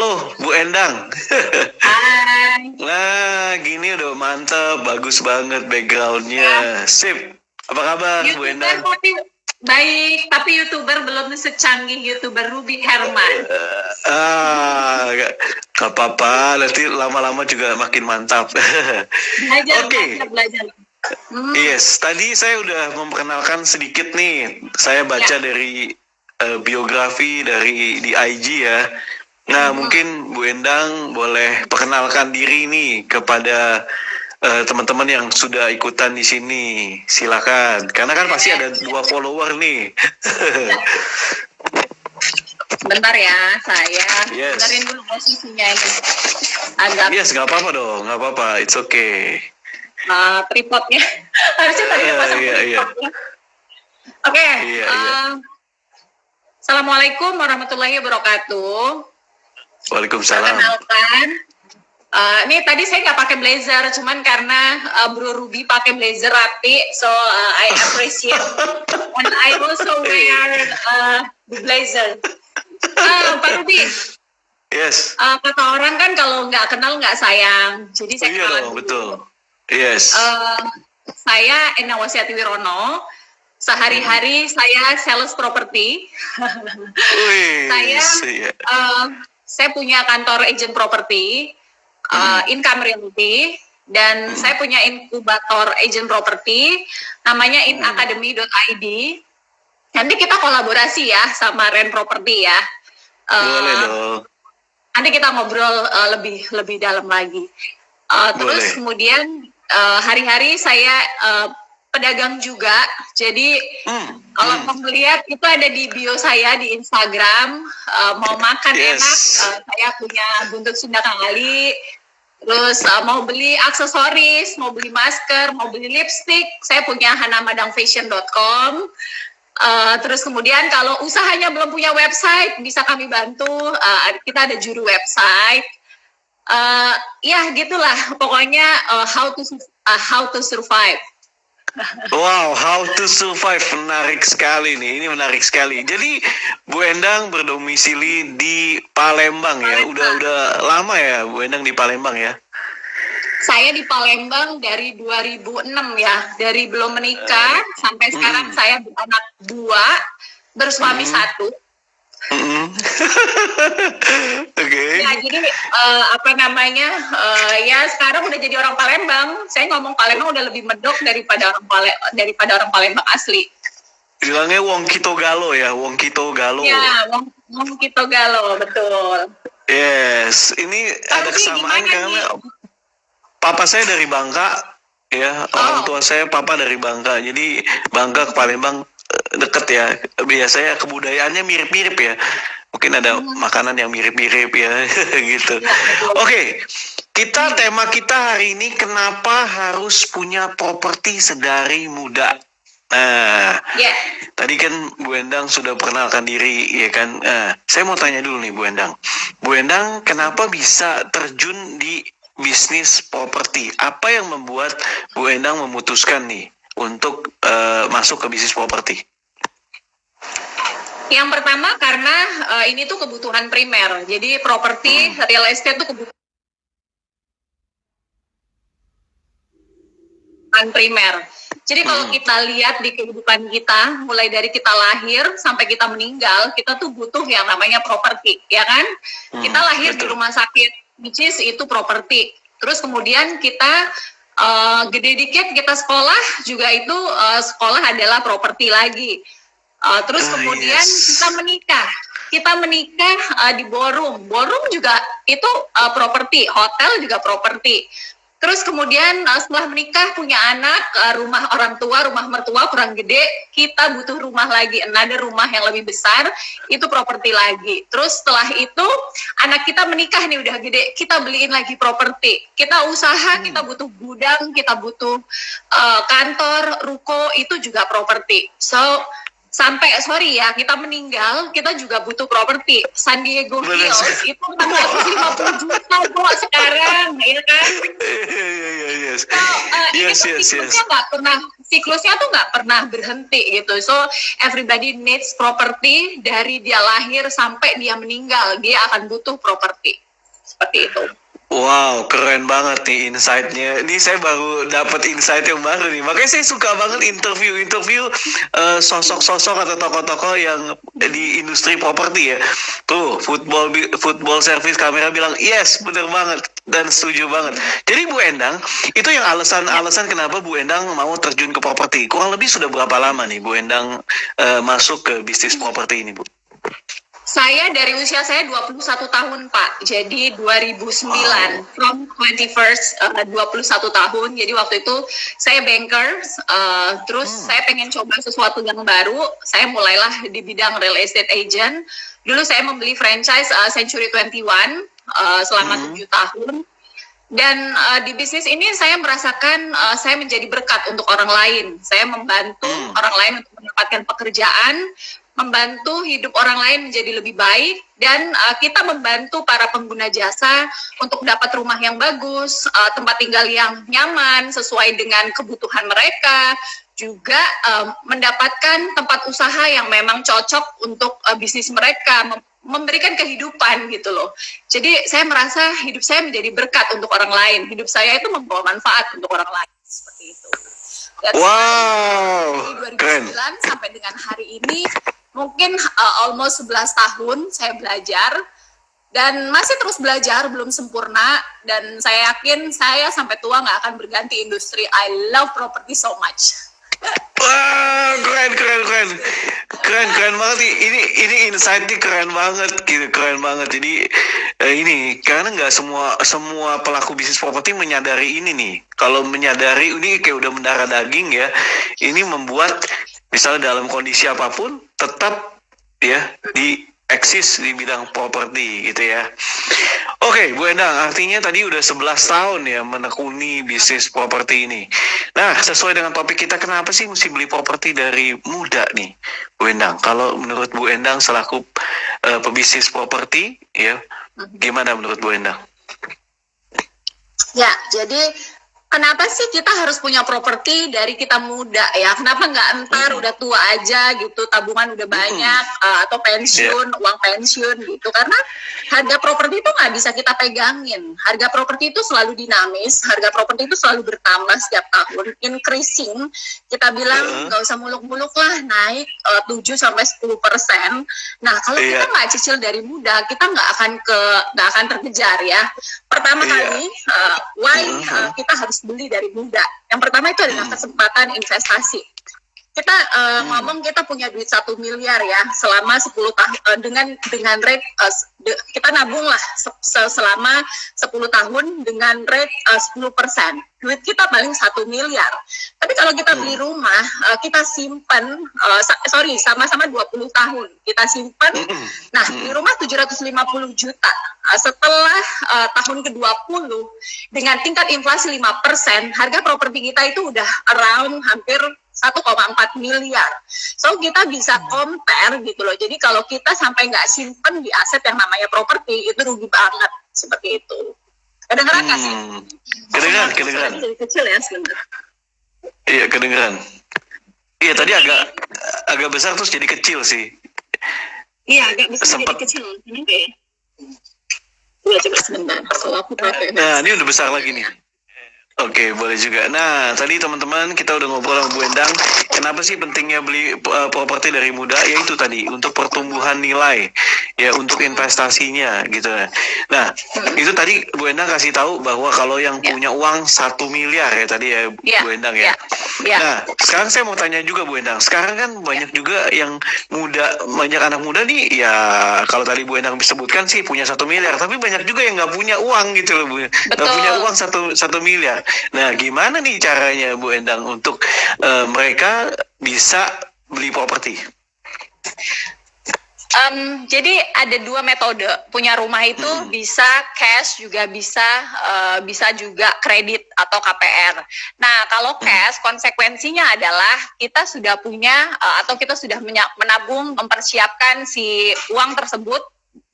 Halo, Bu Endang. Hai. Nah, gini udah mantap, bagus banget backgroundnya. Sip. Apa kabar, Bu YouTuber Endang? tapi baik, tapi YouTuber belum secanggih YouTuber Ruby Herman. Gak apa-apa, nanti lama-lama juga makin mantap. Belajar. Yes, tadi saya udah memperkenalkan sedikit nih. Saya baca dari biografi dari di IG ya. Nah, mungkin Bu Endang boleh perkenalkan diri nih kepada teman-teman yang sudah ikutan di sini. Silakan. Karena kan pasti ada 2 follower nih. Bentar ya, saya benerin dulu posisinya ini. Agak. Yes, nggak apa-apa dong, nggak apa-apa. It's okay. Tripodnya harusnya tadi pasang tripodnya. Oke. Assalamualaikum warahmatullahi wabarakatuh. Waalaikumsalam. Perkenalkan, ini tadi saya nggak pakai blazer, cuman karena Bro Ruby pakai blazer rapi, so I appreciate and I also wear the blazer. Pak Ruby. Yes. Kata orang kan kalau nggak kenal nggak sayang, jadi saya kenalan dulu. Betul. Yes. Saya Ena Wasiati Wirono. Sehari-hari saya sales properti. Saya punya kantor agent properti, Income Realty, dan saya punya inkubator agent properti, namanya inacademy.id. Nanti kita kolaborasi ya sama Ren Property ya. Boleh dong. Nanti kita ngobrol lebih dalam lagi. Terus kemudian hari-hari saya pedagang juga, jadi kalau mau melihat itu ada di bio saya di Instagram. Mau makan enak, saya punya buntut Sunda Kali. Terus mau beli aksesoris, mau beli masker, mau beli lipstick, saya punya hanamadangfashion.com. Terus kemudian kalau usahanya belum punya website, bisa kami bantu. Kita ada juru website. Ya gitulah, pokoknya how to survive. Wow, how to survive, menarik sekali nih. Ini menarik sekali. Jadi Bu Endang berdomisili di Palembang ya. Udah lama ya Bu Endang di Palembang ya? Saya di Palembang dari 2006 ya. Dari belum menikah sampai sekarang saya beranak 2, bersuami 1. Ya jadi ya sekarang udah jadi orang Palembang. Saya ngomong Palembang udah lebih medok daripada orang Palembang asli. Bilangnya Wong Kito Galo ya, Wong Kito Galo. Ya, Wong Kito Galo, betul. Yes, ini ada kesamaan karena papa saya dari Bangka ya, orang tua saya papa dari Bangka. Jadi Bangka ke Palembang deket ya. Biasanya kebudayaannya mirip-mirip ya. Mungkin ada makanan yang mirip-mirip ya gitu. Oke, tema kita hari ini kenapa harus punya properti sedari muda. Nah, tadi kan Bu Endang sudah perkenalkan diri ya kan. Saya mau tanya dulu nih Bu Endang. Bu Endang kenapa bisa terjun di bisnis properti? Apa yang membuat Bu Endang memutuskan nih untuk masuk ke bisnis properti? Yang pertama karena ini tuh kebutuhan primer. Jadi properti real estate tuh kebutuhan primer. Jadi kalau kita lihat di kehidupan kita, mulai dari kita lahir sampai kita meninggal, kita tuh butuh yang namanya properti, ya kan? Kita lahir di rumah sakit, which is itu properti. Terus kemudian kita gede dikit kita sekolah, juga itu sekolah adalah properti lagi. Terus kemudian kita menikah di ballroom juga itu properti, hotel juga properti. Terus kemudian setelah menikah punya anak, rumah orang tua, rumah mertua kurang gede, kita butuh rumah lagi, ada rumah yang lebih besar, itu properti lagi. Terus setelah itu anak kita menikah nih udah gede, kita beliin lagi properti. Kita usaha, kita butuh gudang, kita butuh kantor, ruko, itu juga properti. So sampai kita meninggal, kita juga butuh properti. San Diego Hills itu 650 juta kok sekarang, ya kan? Yes. Ini pikirnya nggak pernah siklusnya tuh nggak pernah berhenti gitu. So everybody needs property dari dia lahir sampai dia meninggal, dia akan butuh properti seperti itu. Wow, keren banget nih insight-nya. Ini saya baru dapat insight yang baru nih. Makanya saya suka banget interview sosok-sosok atau tokoh-tokoh yang di industri properti ya. Tuh, football service kamera bilang, yes, bener banget. Dan setuju banget. Jadi Bu Endang, itu yang alasan kenapa Bu Endang mau terjun ke properti. Kurang lebih sudah berapa lama nih Bu Endang masuk ke bisnis properti ini, Bu? Saya dari usia saya 21 tahun, Pak. Jadi 2009, from 21st, 21 tahun. Jadi waktu itu saya banker, terus saya pengen coba sesuatu yang baru. Saya mulailah di bidang real estate agent. Dulu saya membeli franchise Century 21 selama 7 tahun. Dan di bisnis ini saya merasakan saya menjadi berkat untuk orang lain. Saya membantu orang lain untuk mendapatkan pekerjaan, membantu hidup orang lain menjadi lebih baik, dan kita membantu para pengguna jasa untuk dapat rumah yang bagus, tempat tinggal yang nyaman sesuai dengan kebutuhan mereka, juga mendapatkan tempat usaha yang memang cocok untuk bisnis mereka, memberikan kehidupan gitu loh. Jadi saya merasa hidup saya menjadi berkat untuk orang lain. Hidup saya itu membawa manfaat untuk orang lain, seperti itu. Dan wow, dari 2009 sampai dengan hari ini mungkin almost 11 tahun saya belajar dan masih terus belajar, belum sempurna, dan saya yakin saya sampai tua nggak akan berganti industri. I love property so much. Wah, keren banget nih. Ini insight-nya keren banget gitu, keren banget. Jadi ini karena nggak semua pelaku bisnis properti menyadari ini nih. Kalau menyadari ini kayak udah mendarah daging ya. Ini membuat misalnya dalam kondisi apapun tetap ya di eksis di bidang properti gitu ya. Oke, Bu Endang, artinya tadi udah 11 tahun ya menekuni bisnis properti ini. Nah, sesuai dengan topik kita, kenapa sih mesti beli properti dari muda nih, Bu Endang? Kalau menurut Bu Endang selaku pebisnis properti, ya, gimana menurut Bu Endang? Ya, jadi kenapa sih kita harus punya properti dari kita muda ya? Kenapa nggak entar udah tua aja gitu, tabungan udah banyak, atau pensiun, uang pensiun gitu? Karena harga properti itu nggak bisa kita pegangin. Harga properti itu selalu dinamis, harga properti itu selalu bertambah setiap tahun, increasing. Kita bilang nggak usah muluk-muluk lah, naik 7-10%. Nah, kalau kita nggak cicil dari muda, kita nggak akan terkejar ya. Pertama kali, kita harus beli dari muda. Yang pertama itu adalah kesempatan investasi. Kita ngomong kita punya duit 1 miliar ya selama 10 tahun dengan rate kita nabung lah selama 10 tahun dengan rate 10%. Duit kita paling 1 miliar. Tapi kalau kita beli rumah, kita simpan sama-sama 20 tahun. Kita simpan. Nah, di rumah 750 juta. Setelah tahun ke-20 dengan tingkat inflasi 5%, harga properti kita itu udah around hampir 1,4 miliar. So kita bisa compare gitu loh. Jadi kalau kita sampai nggak simpen di aset yang namanya properti, itu rugi banget, seperti itu. Kedengeran nggak sih? Kedengeran. Jadi kecil ya sebentar. Iya, kedengeran. Iya, tadi agak besar terus jadi kecil sih. Iya, agak besar jadi kecil. Ini kayak. Coba sebentar. Kalau aku pakai. Nah, ini udah besar lagi nih. Oke, boleh juga. Nah, tadi teman-teman kita udah ngobrol sama Bu Endang. Kenapa sih pentingnya beli properti dari muda? Ya itu tadi, untuk pertumbuhan nilai, ya untuk investasinya gitu. Nah, itu tadi Bu Endang kasih tahu bahwa kalau yang punya uang 1 miliar ya tadi ya Bu Endang ya. Nah, sekarang saya mau tanya juga Bu Endang. Sekarang kan banyak juga yang banyak anak muda nih, ya kalau tadi Bu Endang disebutkan sih punya 1 miliar, tapi banyak juga yang nggak punya uang gitu loh Bu. Nggak punya uang 1 miliar. Nah, gimana nih caranya Bu Endang untuk mereka bisa beli properti? Jadi ada 2 metode. Punya rumah itu bisa cash, juga bisa juga kredit atau KPR. Nah, kalau cash konsekuensinya adalah kita sudah punya atau kita sudah menabung, mempersiapkan si uang tersebut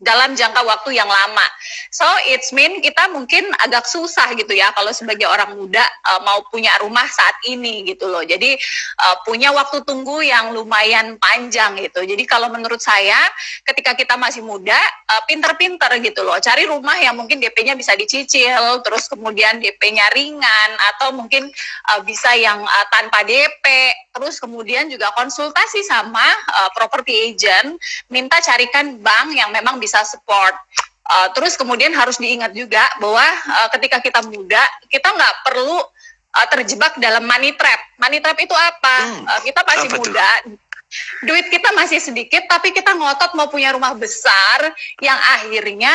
dalam jangka waktu yang lama. So it's mean kita mungkin agak susah gitu ya kalau sebagai orang muda mau punya rumah saat ini gitu loh. Jadi punya waktu tunggu yang lumayan panjang gitu. Jadi kalau menurut saya ketika kita masih muda, pinter-pinter gitu loh. Cari rumah yang mungkin DP-nya bisa dicicil, terus kemudian DP-nya ringan, atau mungkin bisa yang tanpa DP. Terus kemudian juga konsultasi sama property agent, minta carikan bank yang memang bisa support. Terus kemudian harus diingat juga bahwa ketika kita muda, kita nggak perlu terjebak dalam money trap. Money trap itu apa? Kita masih muda, duit kita masih sedikit, tapi kita ngotot mau punya rumah besar yang akhirnya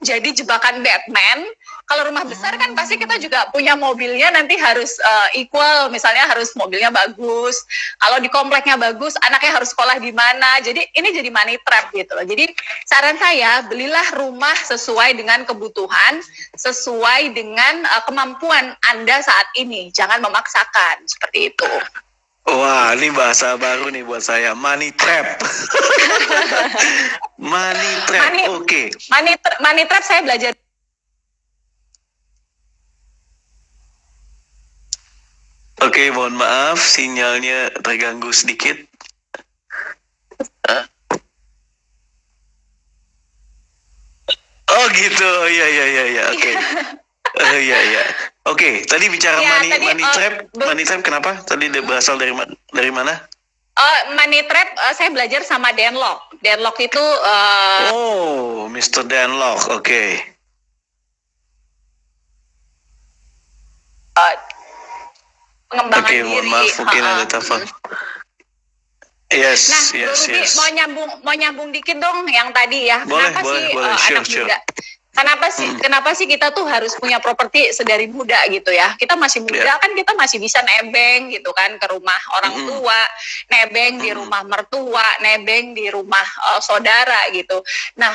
jadi jebakan Batman. Kalau rumah besar kan pasti kita juga punya mobilnya nanti harus equal, misalnya harus mobilnya bagus. Kalau di kompleknya bagus, anaknya harus sekolah di mana. Jadi ini jadi money trap gitu loh. Jadi saran saya, belilah rumah sesuai dengan kebutuhan, sesuai dengan kemampuan Anda saat ini. Jangan memaksakan, seperti itu. Wah, ini bahasa baru nih buat saya, money trap. Money trap, oke. Money trap saya belajar. Oke, mohon maaf, sinyalnya terganggu sedikit. Oh gitu, ya, oke. Iya. Oke, tadi bicara money trap kenapa? Tadi berasal dari mana? Money trap saya belajar sama Dan Lok. Dan Lok itu Oh, Mr. Dan Lok, oke. Pengembangan Oke, diri. mohon maaf, mungkin ada telepon. Yes. Mau nyambung dikit dong yang tadi ya. Boleh, Kenapa boleh, sih boleh. anak Sure. muda? Kenapa sih kita tuh harus punya properti sedari muda gitu ya? Kita masih muda kan, kita masih bisa nebeng gitu kan ke rumah orang tua, nebeng di rumah mertua, nebeng di rumah saudara gitu. Nah,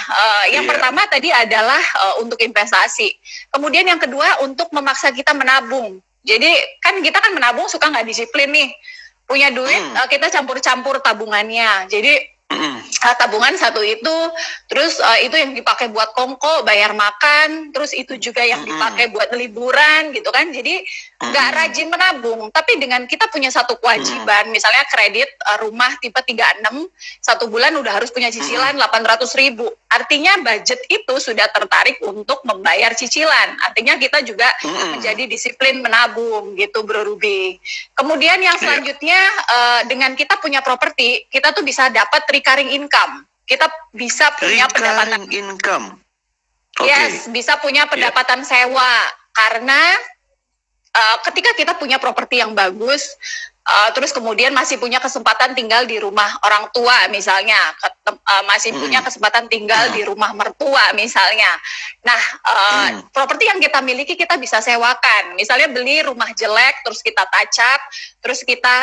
yang pertama tadi adalah untuk investasi. Kemudian yang kedua untuk memaksa kita menabung. Jadi kan kita kan menabung suka nggak disiplin nih. Punya duit kita campur-campur tabungannya. Jadi tabungan satu itu, terus itu yang dipakai buat kongko, bayar makan, terus itu juga yang dipakai buat liburan gitu kan. Jadi nggak rajin menabung, tapi dengan kita punya satu kewajiban, misalnya kredit rumah tipe 36, 1 bulan udah harus punya cicilan 800.000. Artinya budget itu sudah tertarik untuk membayar cicilan. Artinya kita juga menjadi disiplin menabung gitu, Bro Ruby. Kemudian yang selanjutnya dengan kita punya properti, kita tuh bisa dapat recurring income. Kita bisa punya pendapatan income. Okay. Yes, bisa punya pendapatan sewa karena ketika kita punya properti yang bagus, terus kemudian masih punya kesempatan tinggal di rumah orang tua misalnya, masih punya kesempatan tinggal di rumah mertua misalnya. Nah, properti yang kita miliki kita bisa sewakan. Misalnya beli rumah jelek, terus kita touch up, terus kita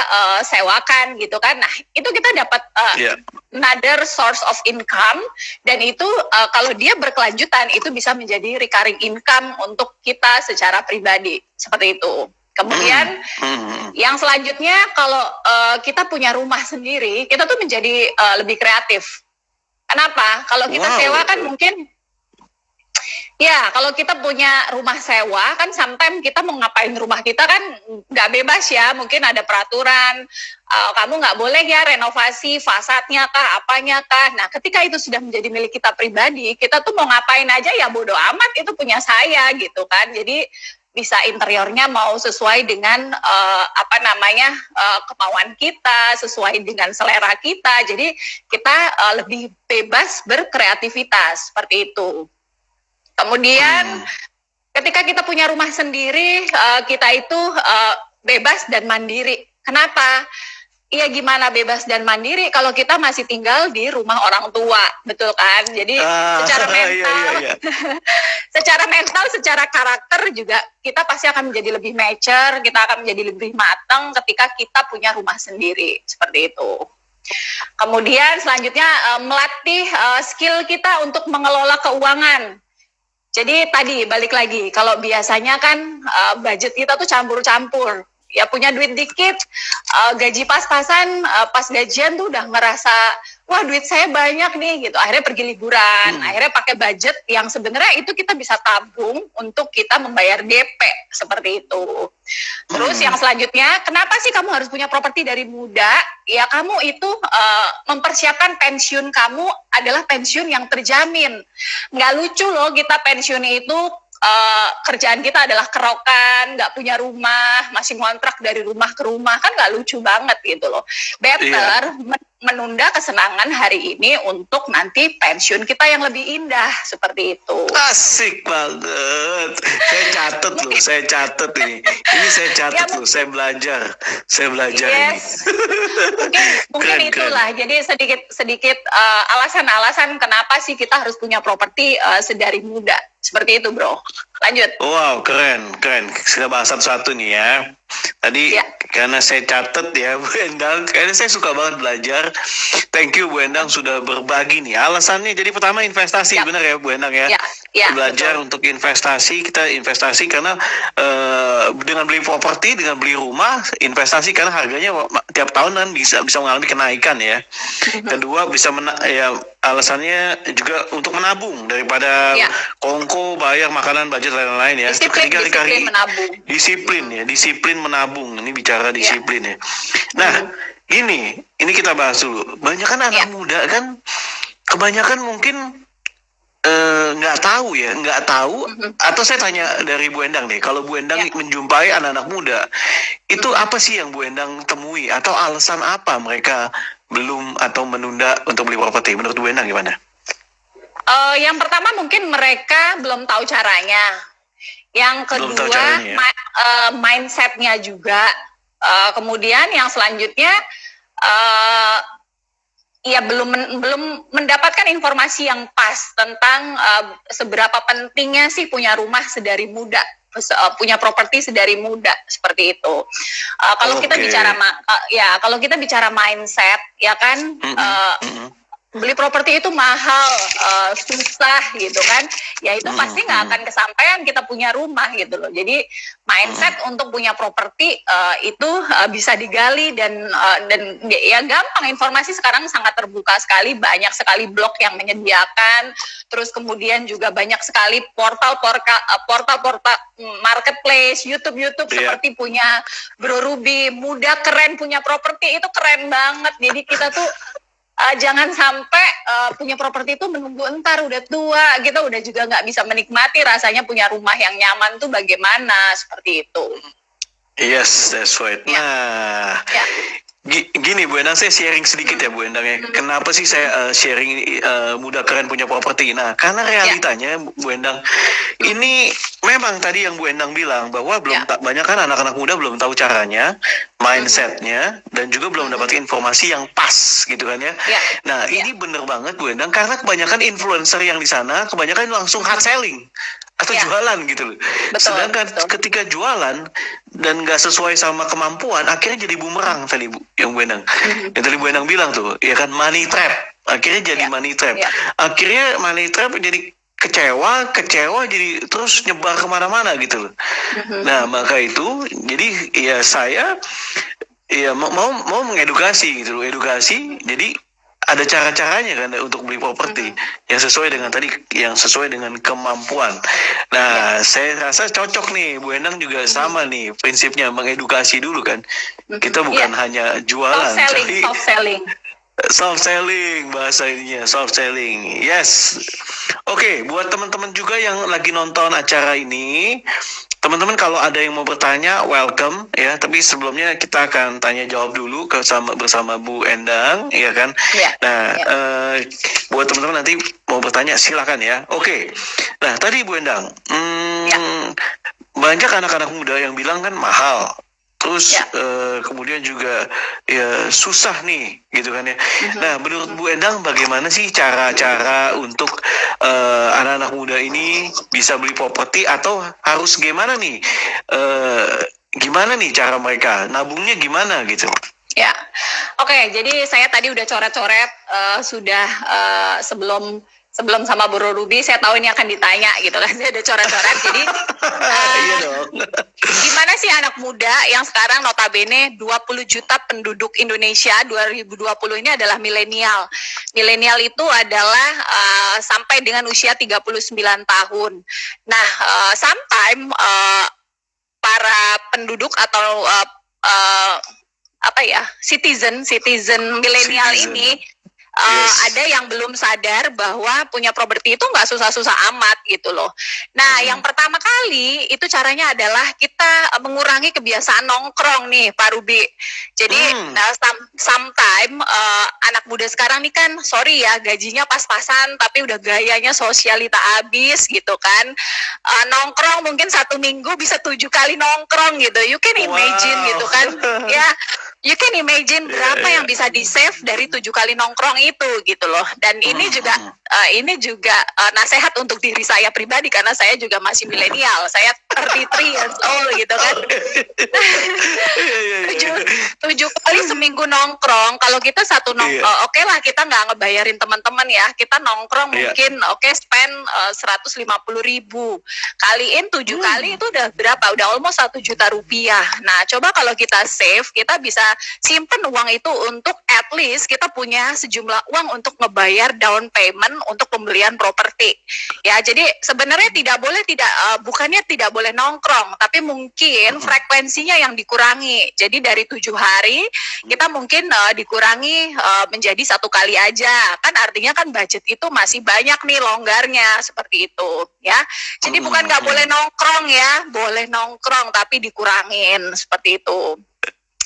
sewakan gitu kan. Nah, itu kita dapat another source of income, dan itu kalau dia berkelanjutan itu bisa menjadi recurring income untuk kita secara pribadi, seperti itu. Kemudian yang selanjutnya kalau kita punya rumah sendiri, kita tuh menjadi lebih kreatif. Kenapa? Kalau kita sewa kan mungkin, ya kalau kita punya rumah sewa kan sometimes kita mau ngapain rumah kita kan nggak bebas ya. Mungkin ada peraturan, kamu nggak boleh ya renovasi fasadnya kah, apanya kah. Nah ketika itu sudah menjadi milik kita pribadi, kita tuh mau ngapain aja ya bodo amat, itu punya saya gitu kan. Jadi bisa interiornya mau sesuai dengan kemauan kita, sesuai dengan selera kita. Jadi kita lebih bebas berkreativitas seperti itu. Kemudian ketika kita punya rumah sendiri, kita itu bebas dan mandiri. Kenapa? Iya, gimana bebas dan mandiri kalau kita masih tinggal di rumah orang tua, betul kan? Jadi secara mental, secara mental, secara karakter juga kita pasti akan menjadi lebih mature, kita akan menjadi lebih matang ketika kita punya rumah sendiri, seperti itu. Kemudian selanjutnya melatih skill kita untuk mengelola keuangan. Jadi tadi balik lagi, kalau biasanya kan budget kita tuh campur-campur. Ya punya duit dikit, gaji pas-pasan, pas gajian tuh udah ngerasa wah duit saya banyak nih gitu, akhirnya pergi liburan, akhirnya pakai budget yang sebenarnya itu kita bisa tabung untuk kita membayar DP seperti itu. Terus yang selanjutnya, kenapa sih kamu harus punya properti dari muda? Ya kamu itu mempersiapkan pensiun kamu adalah pensiun yang terjamin. Nggak lucu loh kita pensiun itu kerjaan kita adalah kerokan, nggak punya rumah, masih ngontrak dari rumah ke rumah, kan nggak lucu banget gitu loh. Better menunda kesenangan hari ini untuk nanti pensiun kita yang lebih indah seperti itu. Asik banget. Saya catat ini. Ini saya catat loh, saya belajar ini. Mungkin itulah. Jadi sedikit alasan-alasan kenapa sih kita harus punya properti sedari muda. Seperti itu, Bro. Lanjut. Wow, keren. Kita bahas satu-satu nih ya. Tadi karena saya catat ya, Bu Endang, karena saya suka banget belajar. Thank you Bu Endang sudah berbagi nih. Alasannya jadi pertama investasi, benar ya Bu Endang ya? Belajar betul. Untuk investasi, kita investasi karena dengan beli properti, dengan beli rumah, investasi karena harganya tiap tahun kan bisa mengalami kenaikan ya. Kedua bisa alasannya juga untuk menabung daripada kongko, bayar makanan, budget lain-lain ya. Disiplin menabung. Disiplin menabung. Ini bicara disiplin ya. Nah, ini kita bahas dulu. Banyak kan anak muda kan, kebanyakan mungkin nggak tahu. Atau saya tanya dari Bu Endang deh, kalau Bu Endang menjumpai anak-anak muda, itu apa sih yang Bu Endang temui atau alasan apa mereka belum atau menunda untuk beli properti? Menurut Bu Endang gimana? Yang pertama mungkin mereka belum tahu caranya. Yang kedua mindsetnya juga. Kemudian yang selanjutnya belum mendapatkan informasi yang pas tentang seberapa pentingnya sih punya rumah sedari muda, punya properti sedari muda seperti itu. Kalau kita bicara mindset, ya kan. Beli properti itu mahal, susah gitu kan, ya itu pasti nggak akan kesampaian kita punya rumah gitu loh. Jadi mindset untuk punya properti itu bisa digali dan ya gampang, informasi sekarang sangat terbuka sekali, banyak sekali blog yang menyediakan, terus kemudian juga banyak sekali portal marketplace, YouTube seperti punya Bro Ruby, muda keren punya properti itu keren banget. Jadi kita tuh jangan sampai punya properti itu menunggu entar udah tua, kita udah juga nggak bisa menikmati rasanya punya rumah yang nyaman tuh bagaimana, seperti itu. Yes, that's right. Nah, gini Bu Endang, saya sharing sedikit ya Bu Endang ya. Kenapa sih saya sharing muda keren punya properti? Nah, karena realitanya Bu Endang, ini memang tadi yang Bu Endang bilang bahwa banyak kan anak-anak muda belum tahu caranya, mindsetnya, dan juga belum dapat informasi yang pas gitu kan ya. Nah, ini bener banget Bu Endang, karena kebanyakan influencer yang di sana kebanyakan langsung hard selling atau jualan gitu loh. Sedangkan ketika jualan dan nggak sesuai sama kemampuan, akhirnya jadi bumerang tadi Bu, yang Bu Endang. Yang tadi Bu Endang bilang tuh, ya kan, money trap. Akhirnya jadi money trap. Akhirnya money trap jadi kecewa jadi terus nyebar kemana-mana gitu loh. Nah, maka itu jadi ya saya mau mengedukasi gitu loh, edukasi. Jadi ada cara-caranya kan untuk beli properti yang sesuai dengan kemampuan. Nah, saya rasa cocok nih Bu Endang juga sama nih prinsipnya, mengedukasi dulu kan. Kita bukan hanya jualan, soft selling bahasa ininya, soft selling. Yes. Oke, buat teman-teman juga yang lagi nonton acara ini, teman-teman kalau ada yang mau bertanya, welcome ya. Tapi sebelumnya kita akan tanya jawab dulu bersama Bu Endang, ya kan? Nah, buat teman-teman nanti mau bertanya silakan ya. Oke. Nah, tadi Bu Endang, banyak anak-anak muda yang bilang kan mahal. Terus kemudian juga ya susah nih gitu kan ya. Nah, menurut Bu Endang bagaimana sih cara-cara untuk anak-anak muda ini bisa beli properti, atau harus gimana nih? Gimana nih cara mereka nabungnya gimana gitu? Oke, jadi saya tadi udah coret-coret sebelum sebelum sama Bro Ruby, saya tahu ini akan ditanya gitu kan, saya ada coret-coret. Jadi Iya dong. gimana sih anak muda yang sekarang notabene 20 juta penduduk Indonesia 2020 ini adalah milenial. Milenial itu adalah sampai dengan usia 39 tahun. Nah, sometimes para penduduk atau citizen milenial ini ada yang belum sadar bahwa punya properti itu nggak susah-susah amat gitu loh. Nah, yang pertama kali itu caranya adalah kita mengurangi kebiasaan nongkrong nih, Pak Ruby. Jadi sometime anak muda sekarang nih kan, sorry ya, gajinya pas-pasan tapi udah gayanya sosialita abis gitu kan. Nongkrong mungkin 1 minggu bisa 7 kali nongkrong gitu. You can imagine gitu kan. Ya, you can imagine berapa yang bisa di-save dari 7 kali nongkrong itu gitu loh. Dan ini juga nasihat untuk diri saya pribadi karena saya juga masih milenial. Saya 33 years old gitu kan. 7 kali seminggu nongkrong. Kalau kita satu nongkrong, oke lah kita nggak ngebayarin teman-teman ya. Kita nongkrong mungkin spend 150.000. Kaliin 7 kali itu udah berapa? Udah almost 1 juta rupiah. Nah, coba kalau kita save, kita bisa simpen uang itu untuk at least kita punya sejumlah uang untuk ngebayar down payment untuk pembelian properti. Ya, jadi sebenarnya bukannya tidak boleh nongkrong, tapi mungkin frekuensinya yang dikurangi. Jadi dari 7 hari kita mungkin dikurangi menjadi 1 kali aja. Kan artinya kan budget itu masih banyak nih longgarnya seperti itu ya. Jadi bukan nggak boleh nongkrong ya, boleh nongkrong tapi dikurangin seperti itu.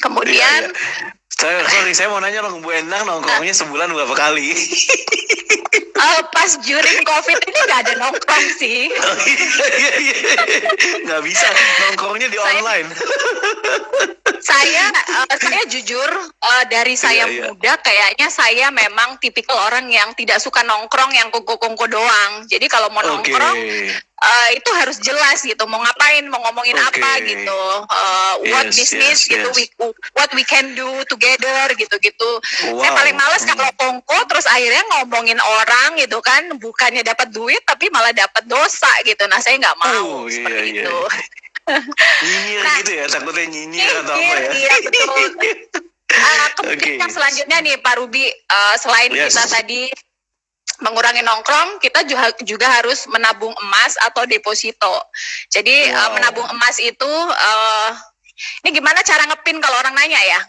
Kemudian saya mau nanya dong, Bu Endang nongkrongnya sebulan berapa kali? Pas during COVID ini nggak ada nongkrong sih. Nggak bisa, nongkrongnya di online. Saya jujur dari saya muda kayaknya saya memang tipikal orang yang tidak suka nongkrong yang kongko-kongko doang. Jadi kalau mau nongkrong itu harus jelas gitu, mau ngapain, mau ngomongin apa gitu, what business gitu, what we can do together gitu-gitu. Saya paling males kalau kongko terus akhirnya ngomongin orang gitu kan, bukannya dapat duit tapi malah dapat dosa gitu. Nah, saya nggak mau seperti itu. Nyinyir gitu ya, takutnya nyinyir atau apa ya? Iya, betul. Kemudian yang selanjutnya nih Pak Ruby, selain kita tadi mengurangi nongkrong, kita juga harus menabung emas atau deposito. Jadi menabung emas itu, ini gimana cara ngepin kalau orang nanya ya?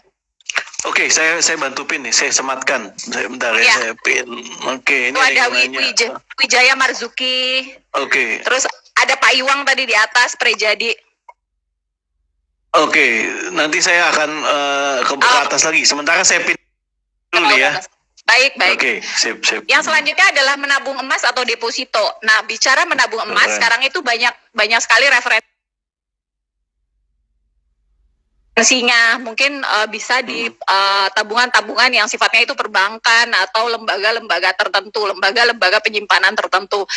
Oke, saya bantu pin nih, saya sematkan. Bentar ya, saya pin. Oke, ini ada Wijaya Marzuki. Oke. Terus ada Pak Iwang tadi di atas, Prejadi. Oke, nanti saya akan ke atas lagi. Sementara saya pin dulu nih ya. Baik. Oke, sip. Yang selanjutnya adalah menabung emas atau deposito. Nah, bicara menabung emas, sekarang itu banyak sekali referensinya. Mungkin bisa di tabungan-tabungan yang sifatnya itu perbankan atau lembaga-lembaga tertentu, lembaga-lembaga penyimpanan tertentu.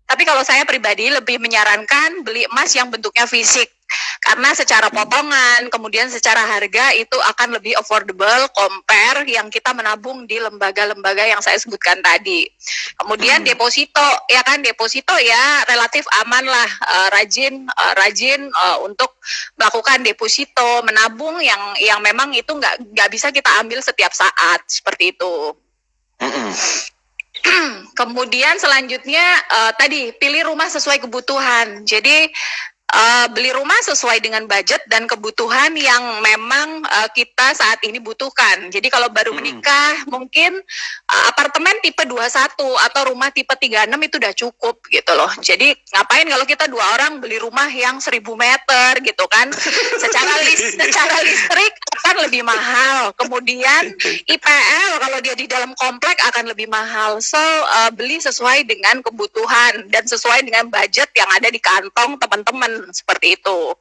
Tapi kalau saya pribadi lebih menyarankan beli emas yang bentuknya fisik. Karena secara potongan, kemudian secara harga itu akan lebih affordable compare yang kita menabung di lembaga-lembaga yang saya sebutkan tadi. Kemudian deposito ya relatif aman lah, rajin untuk melakukan deposito, menabung yang memang itu nggak bisa kita ambil setiap saat seperti itu. Kemudian selanjutnya tadi pilih rumah sesuai kebutuhan. Jadi beli rumah sesuai dengan budget dan kebutuhan yang memang kita saat ini butuhkan. Jadi kalau baru menikah mungkin apartemen tipe 21 atau rumah tipe 36 itu udah cukup gitu loh. Jadi ngapain kalau kita 2 orang beli rumah yang 1000 meter gitu kan. Secara listrik akan lebih mahal. Kemudian IPL kalau dia di dalam komplek akan lebih mahal. So beli sesuai dengan kebutuhan dan sesuai dengan budget yang ada di kantong teman-teman. Seperti itu.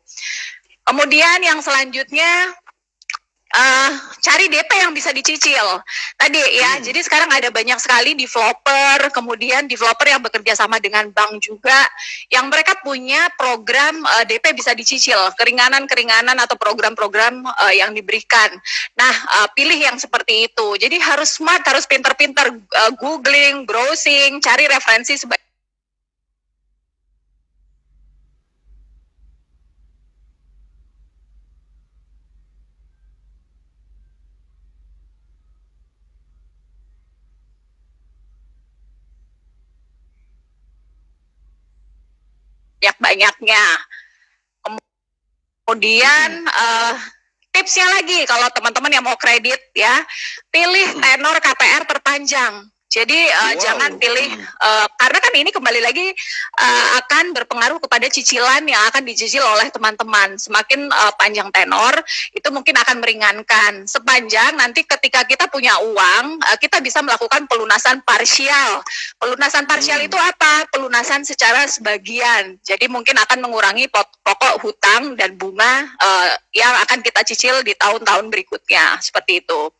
Kemudian yang selanjutnya cari DP yang bisa dicicil tadi ya. Jadi sekarang ada banyak sekali developer, kemudian developer yang bekerja sama dengan bank juga, yang mereka punya program DP bisa dicicil, keringanan-keringanan atau program-program yang diberikan. Nah, pilih yang seperti itu. Jadi harus smart, harus pinter-pinter googling, browsing, cari referensi banyak-banyaknya. Kemudian tipsnya lagi, kalau teman-teman yang mau kredit ya, pilih tenor KPR terpanjang. Jadi jangan pilih, karena kan ini kembali lagi akan berpengaruh kepada cicilan yang akan dicicil oleh teman-teman. Semakin panjang tenor, itu mungkin akan meringankan. Sepanjang nanti ketika kita punya uang, kita bisa melakukan pelunasan parsial. Pelunasan parsial itu apa? Pelunasan secara sebagian. Jadi mungkin akan mengurangi pokok hutang dan bunga yang akan kita cicil di tahun-tahun berikutnya. Seperti itu.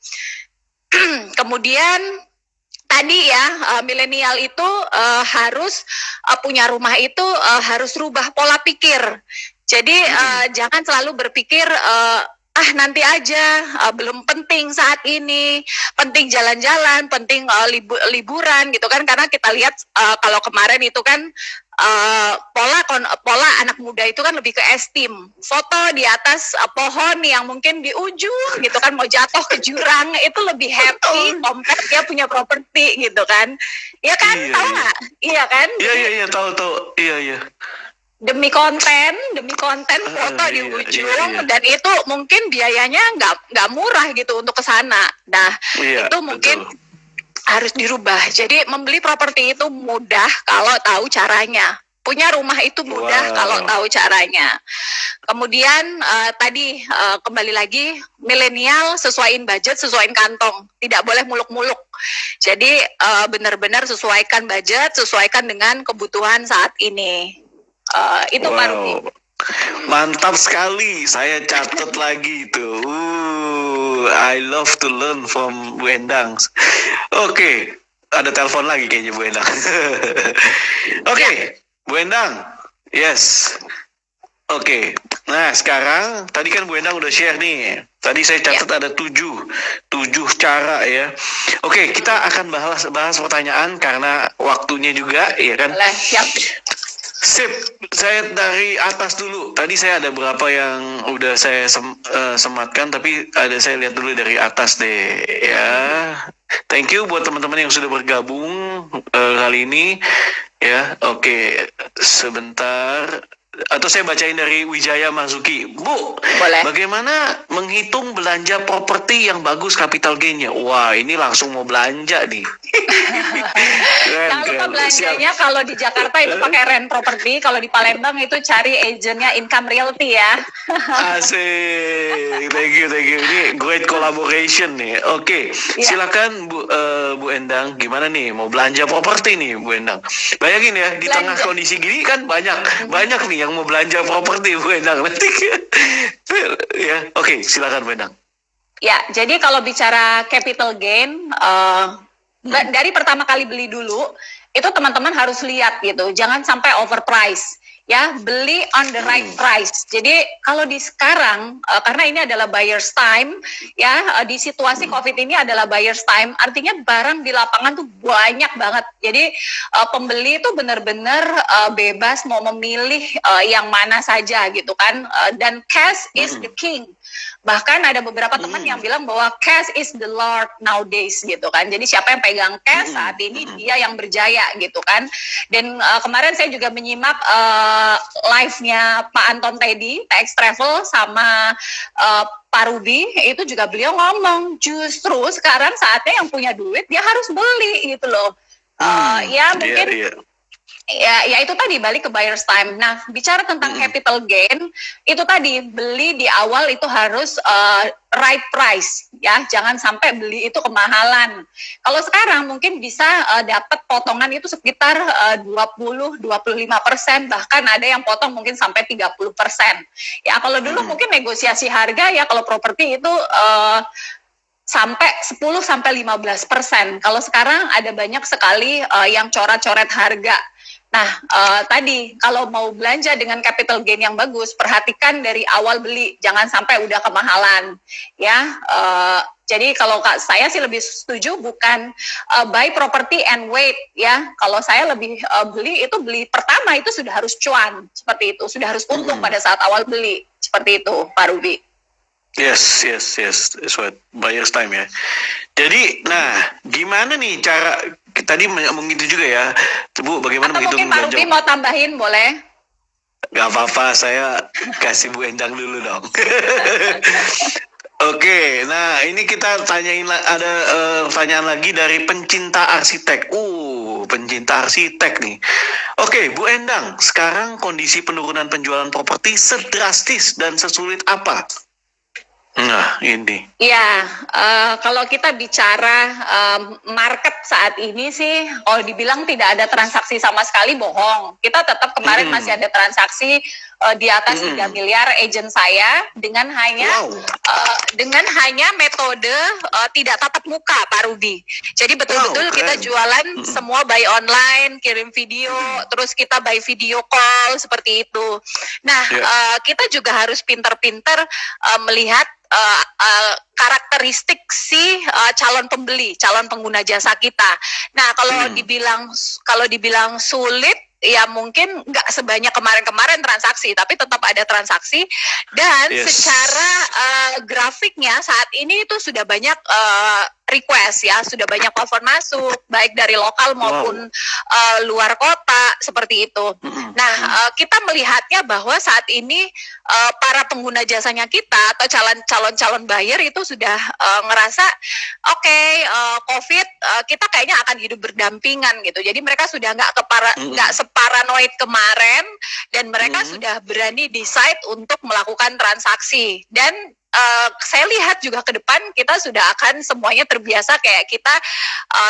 Kemudian tadi ya, milenial itu harus punya rumah itu harus rubah pola pikir. Jadi jangan selalu berpikir nanti aja, belum penting saat ini, penting jalan-jalan, penting liburan gitu kan. Karena kita lihat kalau kemarin itu kan pola anak muda itu kan lebih ke esteem, foto di atas pohon yang mungkin di ujung gitu kan, mau jatuh ke jurang itu lebih happy compare dia punya properti gitu kan, ya kan? Tahu nggak? Iya kan? Iya tahu iya. Demi konten foto di ujung, dan itu mungkin biayanya nggak murah gitu untuk ke sana. Nah itu mungkin harus dirubah. Jadi membeli properti itu mudah kalau tahu caranya. Punya rumah itu mudah kalau tahu caranya. Kemudian tadi kembali lagi, milenial sesuaiin budget, sesuaiin kantong. Tidak boleh muluk-muluk. Jadi benar-benar sesuaikan budget, sesuaikan dengan kebutuhan saat ini. Itu baru. Mantap sekali, saya catat lagi itu. I love to learn from Bu Endang. Oke, ada telepon lagi kayaknya Bu Endang. Oke, Bu Endang, yes. Oke, nah sekarang tadi kan Bu Endang udah share nih. Tadi saya catat ada 7 cara ya. Oke, kita akan bahas pertanyaan karena waktunya juga, ya kan? Siap. Sip, saya dari atas dulu. Tadi saya ada beberapa yang udah saya sematkan, tapi saya lihat dulu dari atas deh ya. Thank you buat teman-teman yang sudah bergabung kali ini ya. Oke, sebentar. Atau saya bacain dari Wijaya Marzuki. Bu, boleh. Bagaimana menghitung belanja properti yang bagus capital gain-nya? Wah, ini langsung mau belanja nih. Jangan lupa belanjanya kalau di Jakarta itu pakai rent property, kalau di Palembang itu cari agentnya Income Realty ya. Asik, thank you. Ini great collaboration nih. Oke, silakan Bu Endang, gimana nih mau belanja properti nih Bu Endang? Bayangin ya, di tengah kondisi gini kan banyak nih yang mau belanja properti Bu Endang. Ya, oke, silakan Bu Endang. Ya, jadi kalau bicara capital gain, dari pertama kali beli dulu, itu teman-teman harus lihat gitu, jangan sampai overprice. Ya, beli on the right price. Jadi kalau di sekarang, karena ini adalah buyer's time, ya di situasi COVID ini adalah buyer's time, artinya barang di lapangan tuh banyak banget. Jadi pembeli itu benar-benar bebas mau memilih yang mana saja gitu kan. Dan cash is the king. Bahkan ada beberapa teman yang bilang bahwa cash is the lord nowadays gitu kan. Jadi siapa yang pegang cash saat ini dia yang berjaya gitu kan. Dan kemarin saya juga menyimak live-nya Pak Anton Teddy, TX Travel sama Pak Ruby, itu juga beliau ngomong justru sekarang saatnya yang punya duit dia harus beli gitu loh. Ya mungkin Ya itu tadi balik ke buyer's time. Nah, bicara tentang capital gain, itu tadi beli di awal itu harus right price, ya, jangan sampai beli itu kemahalan. Kalau sekarang mungkin bisa dapat potongan itu sekitar 20-25%, bahkan ada yang potong mungkin sampai 30%. Ya, kalau dulu mungkin negosiasi harga ya kalau properti itu sampai 10-15%. Kalau sekarang ada banyak sekali yang coret-coret harga. Nah, tadi kalau mau belanja dengan capital gain yang bagus, perhatikan dari awal beli, jangan sampai udah kemahalan, ya. Jadi kalau saya sih lebih setuju bukan buy property and wait, ya. Kalau saya lebih beli pertama itu sudah harus cuan, seperti itu, sudah harus untung pada saat awal beli, seperti itu, Pak Ruby. Yes, that's what buyer's time ya. Jadi, nah, gimana nih cara tadi ngomong gitu juga ya, Bu? Bagaimana begitu? Atau mungkin Pak Ruby mau tambahin, boleh? Gak apa-apa, saya kasih Bu Endang dulu dong. Oke, nah ini kita tanyain ada pertanyaan lagi dari pencinta arsitek. Pencinta arsitek nih. Oke, Bu Endang, sekarang kondisi penurunan penjualan properti sedrastis dan sesulit apa? Nah, ini. Ya, kalau kita bicara market saat ini sih, kalau dibilang tidak ada transaksi sama sekali bohong. Kita tetap kemarin masih ada transaksi di atas 3 miliar agent saya dengan hanya metode tidak tatap muka, Pak Rudi. Jadi betul-betul kita jualan semua by online, kirim video, terus kita by video call seperti itu. Nah, kita juga harus pintar-pintar melihat karakteristik si calon pembeli, calon pengguna jasa kita. Nah, kalau dibilang sulit, ya mungkin nggak sebanyak kemarin-kemarin transaksi, tapi tetap ada transaksi. Dan secara grafiknya saat ini itu sudah banyak request, ya, sudah banyak telepon masuk, baik dari lokal maupun luar kota, seperti itu. Nah, kita melihatnya bahwa saat ini para pengguna jasanya kita atau calon buyer itu sudah ngerasa COVID kita kayaknya akan hidup berdampingan gitu. Jadi mereka sudah nggak separanoid kemarin, dan mereka sudah berani decide untuk melakukan transaksi. Dan saya lihat juga ke depan kita sudah akan semuanya terbiasa kayak kita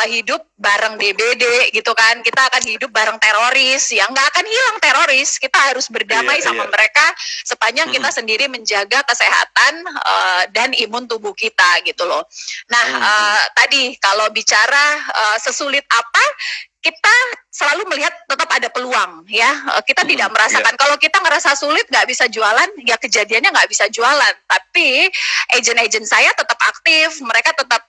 hidup bareng DBD gitu kan. Kita akan hidup bareng teroris, yang nggak akan hilang teroris. Kita harus berdamai sama mereka sepanjang kita sendiri menjaga kesehatan dan imun tubuh kita gitu loh. Nah, tadi kalau bicara sesulit apa, kita selalu melihat tetap ada peluang, ya. Kita tidak merasakan kalau kita ngerasa sulit nggak bisa jualan, ya kejadiannya nggak bisa jualan. Tapi agent-agent saya tetap aktif, mereka tetap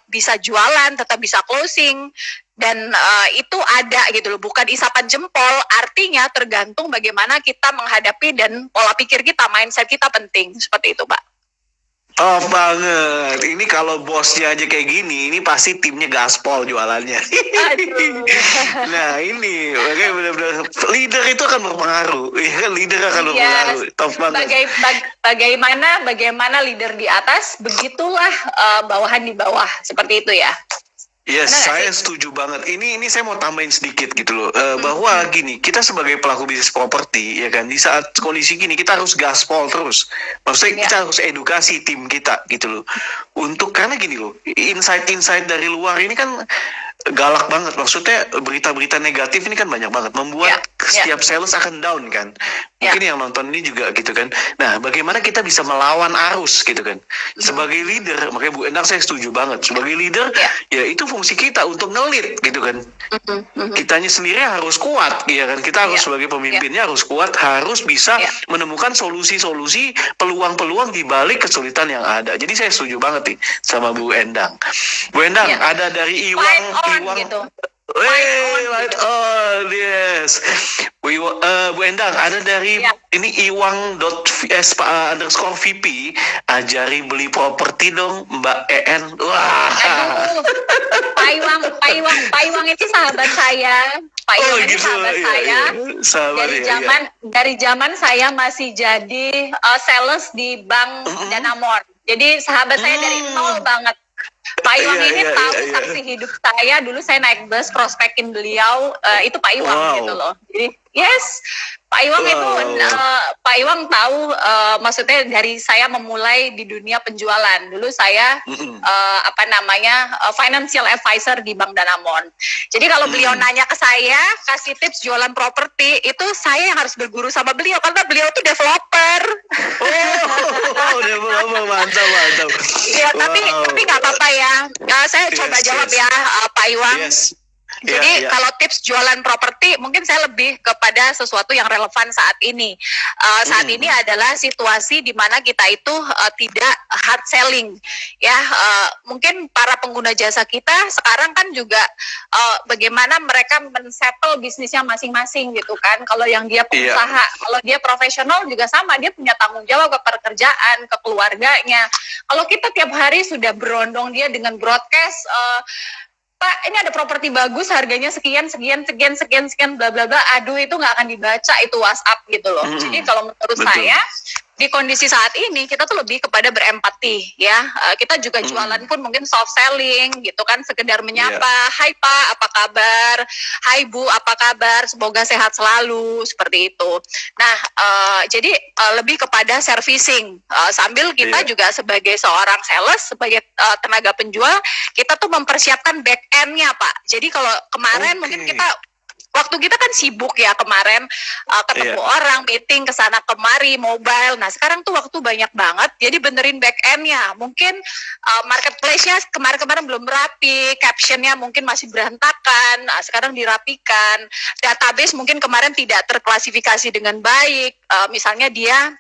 bisa jualan, tetap bisa closing, dan itu ada gitu loh, bukan isapan jempol. Artinya tergantung bagaimana kita menghadapi dan pola pikir kita, mindset kita penting, seperti itu, Pak. Top banget. Ini kalau bosnya aja kayak gini, ini pasti timnya gaspol jualannya. Nah, ini benar-benar leader itu akan berpengaruh. Ya kan, leader akan berpengaruh. Top banget. Bagaimana leader di atas, begitulah bawahan di bawah, seperti itu ya. Yes, saya setuju banget. Ini saya mau tambahin sedikit gitu loh, bahwa gini, kita sebagai pelaku bisnis properti, ya kan, di saat kondisi gini kita harus gaspol terus. Maksudnya kita harus edukasi tim kita gitu loh. Karena gini loh, insight dari luar ini kan galak banget. Maksudnya berita-berita negatif ini kan banyak banget, membuat setiap sales akan down kan. Mungkin yang nonton ini juga gitu kan. Nah, bagaimana kita bisa melawan arus gitu kan. Sebagai leader, makanya Bu Endang saya setuju banget. Sebagai leader, ya itu fungsi kita untuk ngelit gitu kan. Kitanya sendiri harus kuat, ya kan. Kita harus sebagai pemimpinnya harus kuat, harus bisa menemukan solusi-solusi, peluang-peluang di balik kesulitan yang ada. Jadi saya setuju banget nih sama Bu Endang. Bu Endang, ada dari Iwang gitu. Light on, yes. Bu Endang, ada dari ini iwang.s_vp, ajari beli properti dong Mbak En. Wah. Pak Iwang itu sahabat saya. Pak Iwang itu sahabat saya. Dari zaman saya masih jadi sales di Bank Danamon. Jadi sahabat saya dari nol banget. Pak Iwang Iya, ini iya, tahu iya, iya. saksi hidup saya. Dulu saya naik bus prospekin beliau, itu Pak Iwang Wow. gitu loh. Jadi yes, Pak Iwang itu Pak Iwang tahu, maksudnya dari saya memulai di dunia penjualan. Dulu saya financial advisor di Bank Danamon. Jadi kalau beliau nanya ke saya kasih tips jualan properti, itu saya yang harus berguru sama beliau karena beliau tuh developer. Developer, mantap. Iya, tapi nggak apa-apa ya. Saya coba jawab ya, Pak Iwang. Yes. Jadi kalau tips jualan properti mungkin saya lebih kepada sesuatu yang relevan saat ini. Saat ini adalah situasi di mana kita itu tidak hard selling. Ya, mungkin para pengguna jasa kita sekarang kan juga bagaimana mereka men-settle bisnisnya masing-masing gitu kan. Kalau yang dia pengusaha, kalau dia profesional juga sama, dia punya tanggung jawab ke pekerjaan, ke keluarganya. Kalau kita tiap hari sudah berondong dia dengan broadcast, Pak, ini ada properti bagus, harganya sekian, bla bla bla. Aduh, itu nggak akan dibaca, itu WhatsApp gitu loh. Jadi kalau menurut saya, di kondisi saat ini kita tuh lebih kepada berempati ya. Kita juga jualan pun mungkin soft selling gitu kan, sekedar menyapa, hai Pak, apa kabar? Hai Bu, apa kabar? Semoga sehat selalu, seperti itu. Nah, jadi lebih kepada servicing, sambil kita juga sebagai seorang sales, sebagai tenaga penjual, kita tuh mempersiapkan back end-nya Pak. Jadi kalau kemarin mungkin waktu kita kan sibuk ya kemarin, ketemu orang, meeting kesana kemari, mobile. Nah sekarang tuh waktu banyak banget, jadi benerin back end-nya. Mungkin marketplace-nya kemarin-kemarin belum rapi, caption-nya mungkin masih berantakan, nah, sekarang dirapikan. Database mungkin kemarin tidak terklasifikasi dengan baik, misalnya dia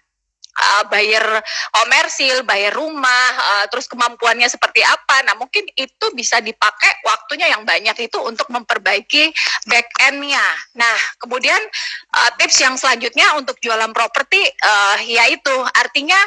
bayar komersil, bayar rumah, terus kemampuannya seperti apa. Nah mungkin itu bisa dipakai waktunya yang banyak itu untuk memperbaiki back end-nya. Nah kemudian tips yang selanjutnya untuk jualan properti, yaitu artinya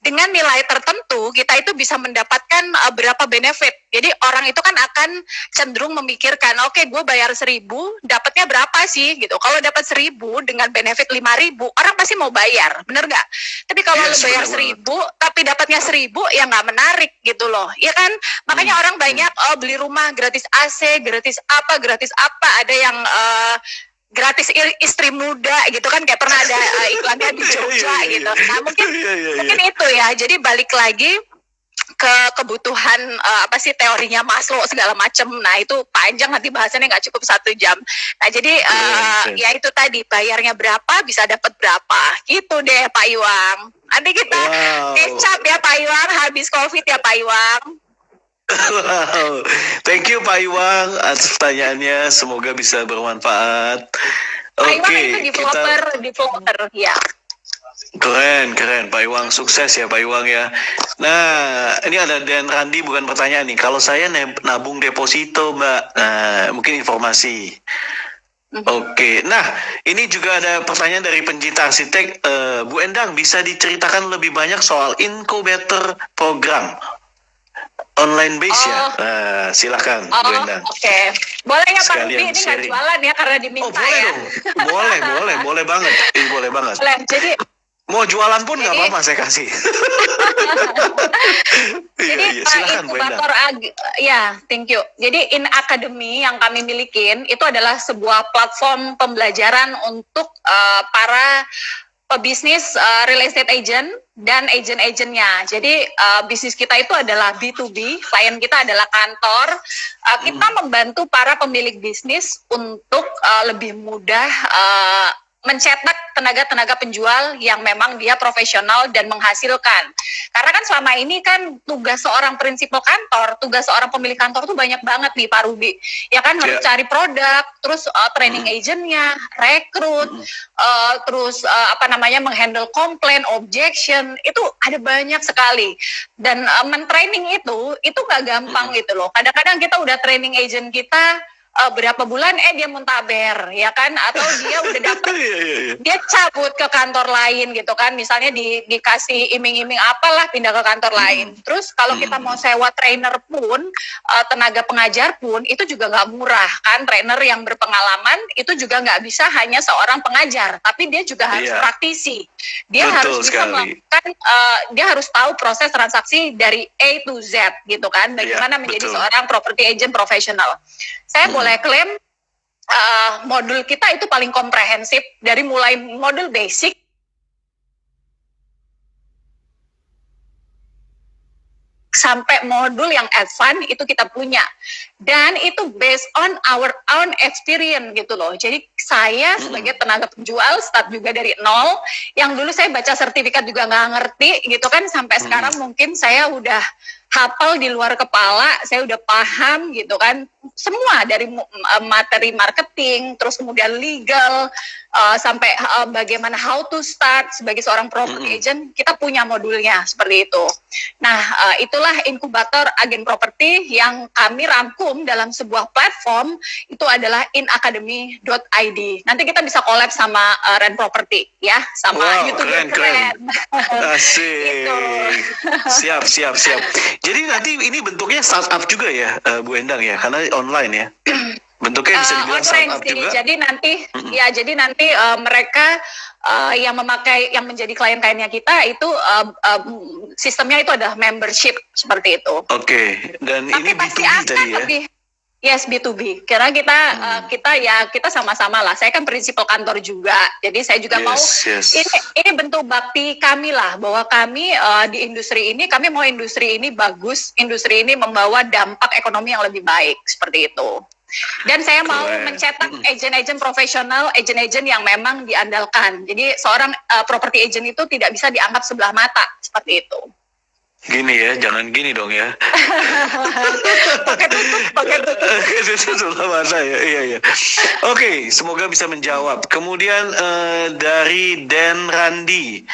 dengan nilai tertentu kita itu bisa mendapatkan berapa benefit. Jadi orang itu kan akan cenderung memikirkan, oke, gue bayar 1.000, dapatnya berapa sih gitu. Kalau dapat 1.000 dengan benefit 5.000, orang pasti mau bayar, bener nggak? Tapi kalau lu bayar 1.000 tapi dapatnya 1.000, ya nggak menarik gitu loh, ya kan? Makanya orang banyak beli rumah gratis AC, gratis apa, ada yang gratis istri muda gitu kan, kayak pernah ada iklannya di Jogja gitu. Nah mungkin itu ya. Jadi balik lagi ke kebutuhan, apa sih teorinya Maslow segala macam. Nah itu panjang, nanti bahasannya nggak cukup 1 jam. Nah jadi ya itu tadi, bayarnya berapa bisa dapat berapa gitu deh Pak Iwang. Nanti kita kecap ya Pak Iwang, habis COVID ya Pak Iwang. Wow, thank you Pak Iwang atas pertanyaannya, semoga bisa bermanfaat. Pak Iwang itu developer ya. Keren Pak Iwang, sukses ya Pak Iwang ya. Nah ini ada Dan Randi, bukan pertanyaan nih, kalau saya nabung deposito Mbak, mungkin informasi. Oke, nah ini juga ada pertanyaan dari pencinta arsitek, Bu Endang, bisa diceritakan lebih banyak soal incubator program online base ya? Silakan Bu Endang. Oke. Boleh ya Pak Ruby, ini nggak sharing. jualan ya karena diminta boleh ya. Dong. Boleh banget. Boleh banget. Boleh. Jadi mau jualan pun nggak apa-apa, saya kasih. Jadi inkubator ya, thank you. Jadi In Academy yang kami milikin itu adalah sebuah platform pembelajaran untuk para pebisnis real estate agent dan agent-agentnya. Jadi bisnis kita itu adalah B2B, klien kita adalah kantor. Kita membantu para pemilik bisnis untuk lebih mudah mencetak tenaga-tenaga penjual yang memang dia profesional dan menghasilkan. Karena kan selama ini kan tugas seorang prinsipal kantor, tugas seorang pemilik kantor tuh banyak banget nih Pak Ruby. Ya kan, harus cari produk, terus training agentnya, rekrut, terus menghandle komplain, objection, itu ada banyak sekali. Dan men-training itu nggak gampang gitu loh. Kadang-kadang kita udah training agent kita berapa bulan dia muntaber, ya kan? Atau dia udah dapet, dia cabut ke kantor lain gitu kan, misalnya dikasih iming-iming apalah, pindah ke kantor lain. Terus kalau kita mau sewa trainer pun, tenaga pengajar pun, itu juga nggak murah kan. Trainer yang berpengalaman itu juga nggak bisa hanya seorang pengajar, tapi dia juga harus praktisi. Dia harus bisa melakukan, dia harus tahu proses transaksi dari A to Z gitu kan, bagaimana menjadi seorang property agent profesional. Saya boleh klaim modul kita itu paling komprehensif, dari mulai modul basic sampai modul yang advance itu kita punya, dan itu based on our own experience gitu loh. Jadi saya sebagai tenaga penjual start juga dari nol, yang dulu saya baca sertifikat juga nggak ngerti gitu kan, sampai sekarang mungkin saya udah hafal di luar kepala, saya udah paham gitu kan, semua dari materi marketing, terus kemudian legal, sampai bagaimana how to start sebagai seorang property agent, kita punya modulnya seperti itu. Nah, itulah inkubator agen properti yang kami rangkum dalam sebuah platform, itu adalah inacademy.id. Nanti kita bisa collab sama Ren Property ya, sama YouTube keren. Asik. Gitu. Siap. Jadi nanti ini bentuknya startup juga ya, Bu Endang ya, karena online ya. Bentuknya bisa dibilang startup juga. Jadi nanti mereka yang memakai, yang menjadi klien-kliennya kita itu sistemnya itu adalah membership seperti itu. Oke. Dan tapi ini B2B tadi ya. Yes, B2B. Karena kita sama-sama lah. Saya kan prinsipal kantor juga. Jadi saya juga mau ini bentuk bakti kami lah, bahwa kami di industri ini, kami mau industri ini bagus, industri ini membawa dampak ekonomi yang lebih baik seperti itu. Dan saya mau mencetak agent-agent profesional, agent-agent yang memang diandalkan. Jadi seorang property agent itu tidak bisa dianggap sebelah mata seperti itu. Gini ya, jangan gini dong ya. Pakai tutup mata ya. Iya. Oke, semoga bisa menjawab. Kemudian dari Den Randi,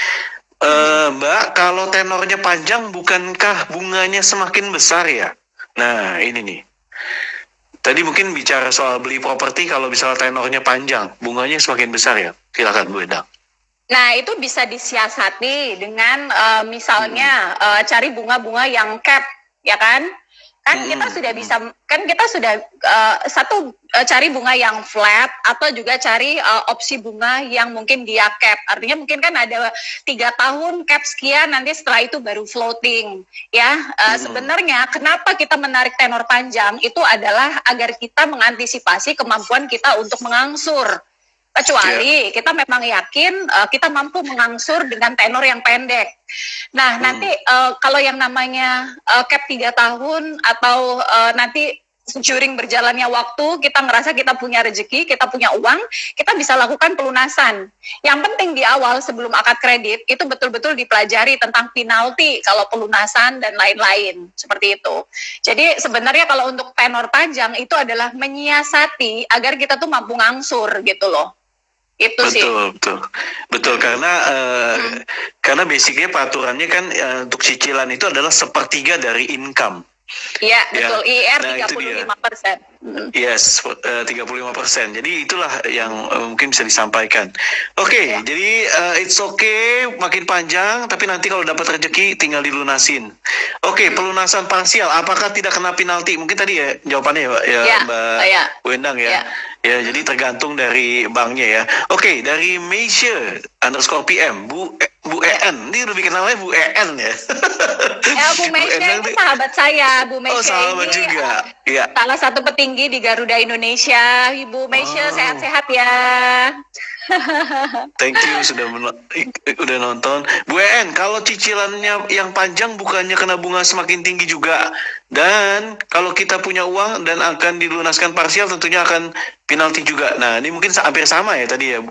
Mbak, kalau tenornya panjang, bukankah bunganya semakin besar ya? Nah, ini nih. Tadi mungkin bicara soal beli properti, kalau misalnya tenornya panjang, bunganya semakin besar ya? Silakan Bu Endang. Nah, itu bisa disiasati dengan misalnya cari bunga-bunga yang cap, ya kan? Kita sudah bisa, cari bunga yang flat, atau juga cari opsi bunga yang mungkin dia cap. Artinya mungkin kan ada 3 tahun cap sekian, nanti setelah itu baru floating. Ya, sebenarnya kenapa kita menarik tenor panjang itu adalah agar kita mengantisipasi kemampuan kita untuk mengangsur. Kecuali kita memang yakin kita mampu mengangsur dengan tenor yang pendek. Nah, nanti kalau yang namanya cap 3 tahun atau nanti during berjalannya waktu kita ngerasa kita punya rezeki, kita punya uang, kita bisa lakukan pelunasan. Yang penting di awal sebelum akad kredit itu betul-betul dipelajari tentang penalti kalau pelunasan dan lain-lain, seperti itu. Jadi sebenarnya kalau untuk tenor panjang itu adalah menyiasati agar kita tuh mampu ngangsur gitu loh. Itu betul karena basicnya peraturannya kan untuk cicilan itu adalah 1/3 dari income. Iya, betul. IR 35%. Yes, 35%. Jadi itulah yang mungkin bisa disampaikan. Oke, jadi it's okay, makin panjang, tapi nanti kalau dapat rezeki tinggal dilunasin. Oke, pelunasan parsial, apakah tidak kena penalti? Mungkin tadi ya jawabannya Mbak Bu Endang ya. Ya, jadi tergantung dari banknya ya. Oke, dari Meisha_PM, Bu EN, ini lebih kenalnya Bu EN ya. Ya, Bu Meisha itu sahabat saya. Bu Meisha sahabat ini juga. Salah satu petinggi di Garuda Indonesia. Ibu Meisha sehat-sehat ya. Thank you udah nonton. Bu EN, kalau cicilannya yang panjang bukannya kena bunga semakin tinggi juga? Dan kalau kita punya uang dan akan dilunaskan parsial tentunya akan penalti juga. Nah, ini mungkin hampir sama ya tadi ya.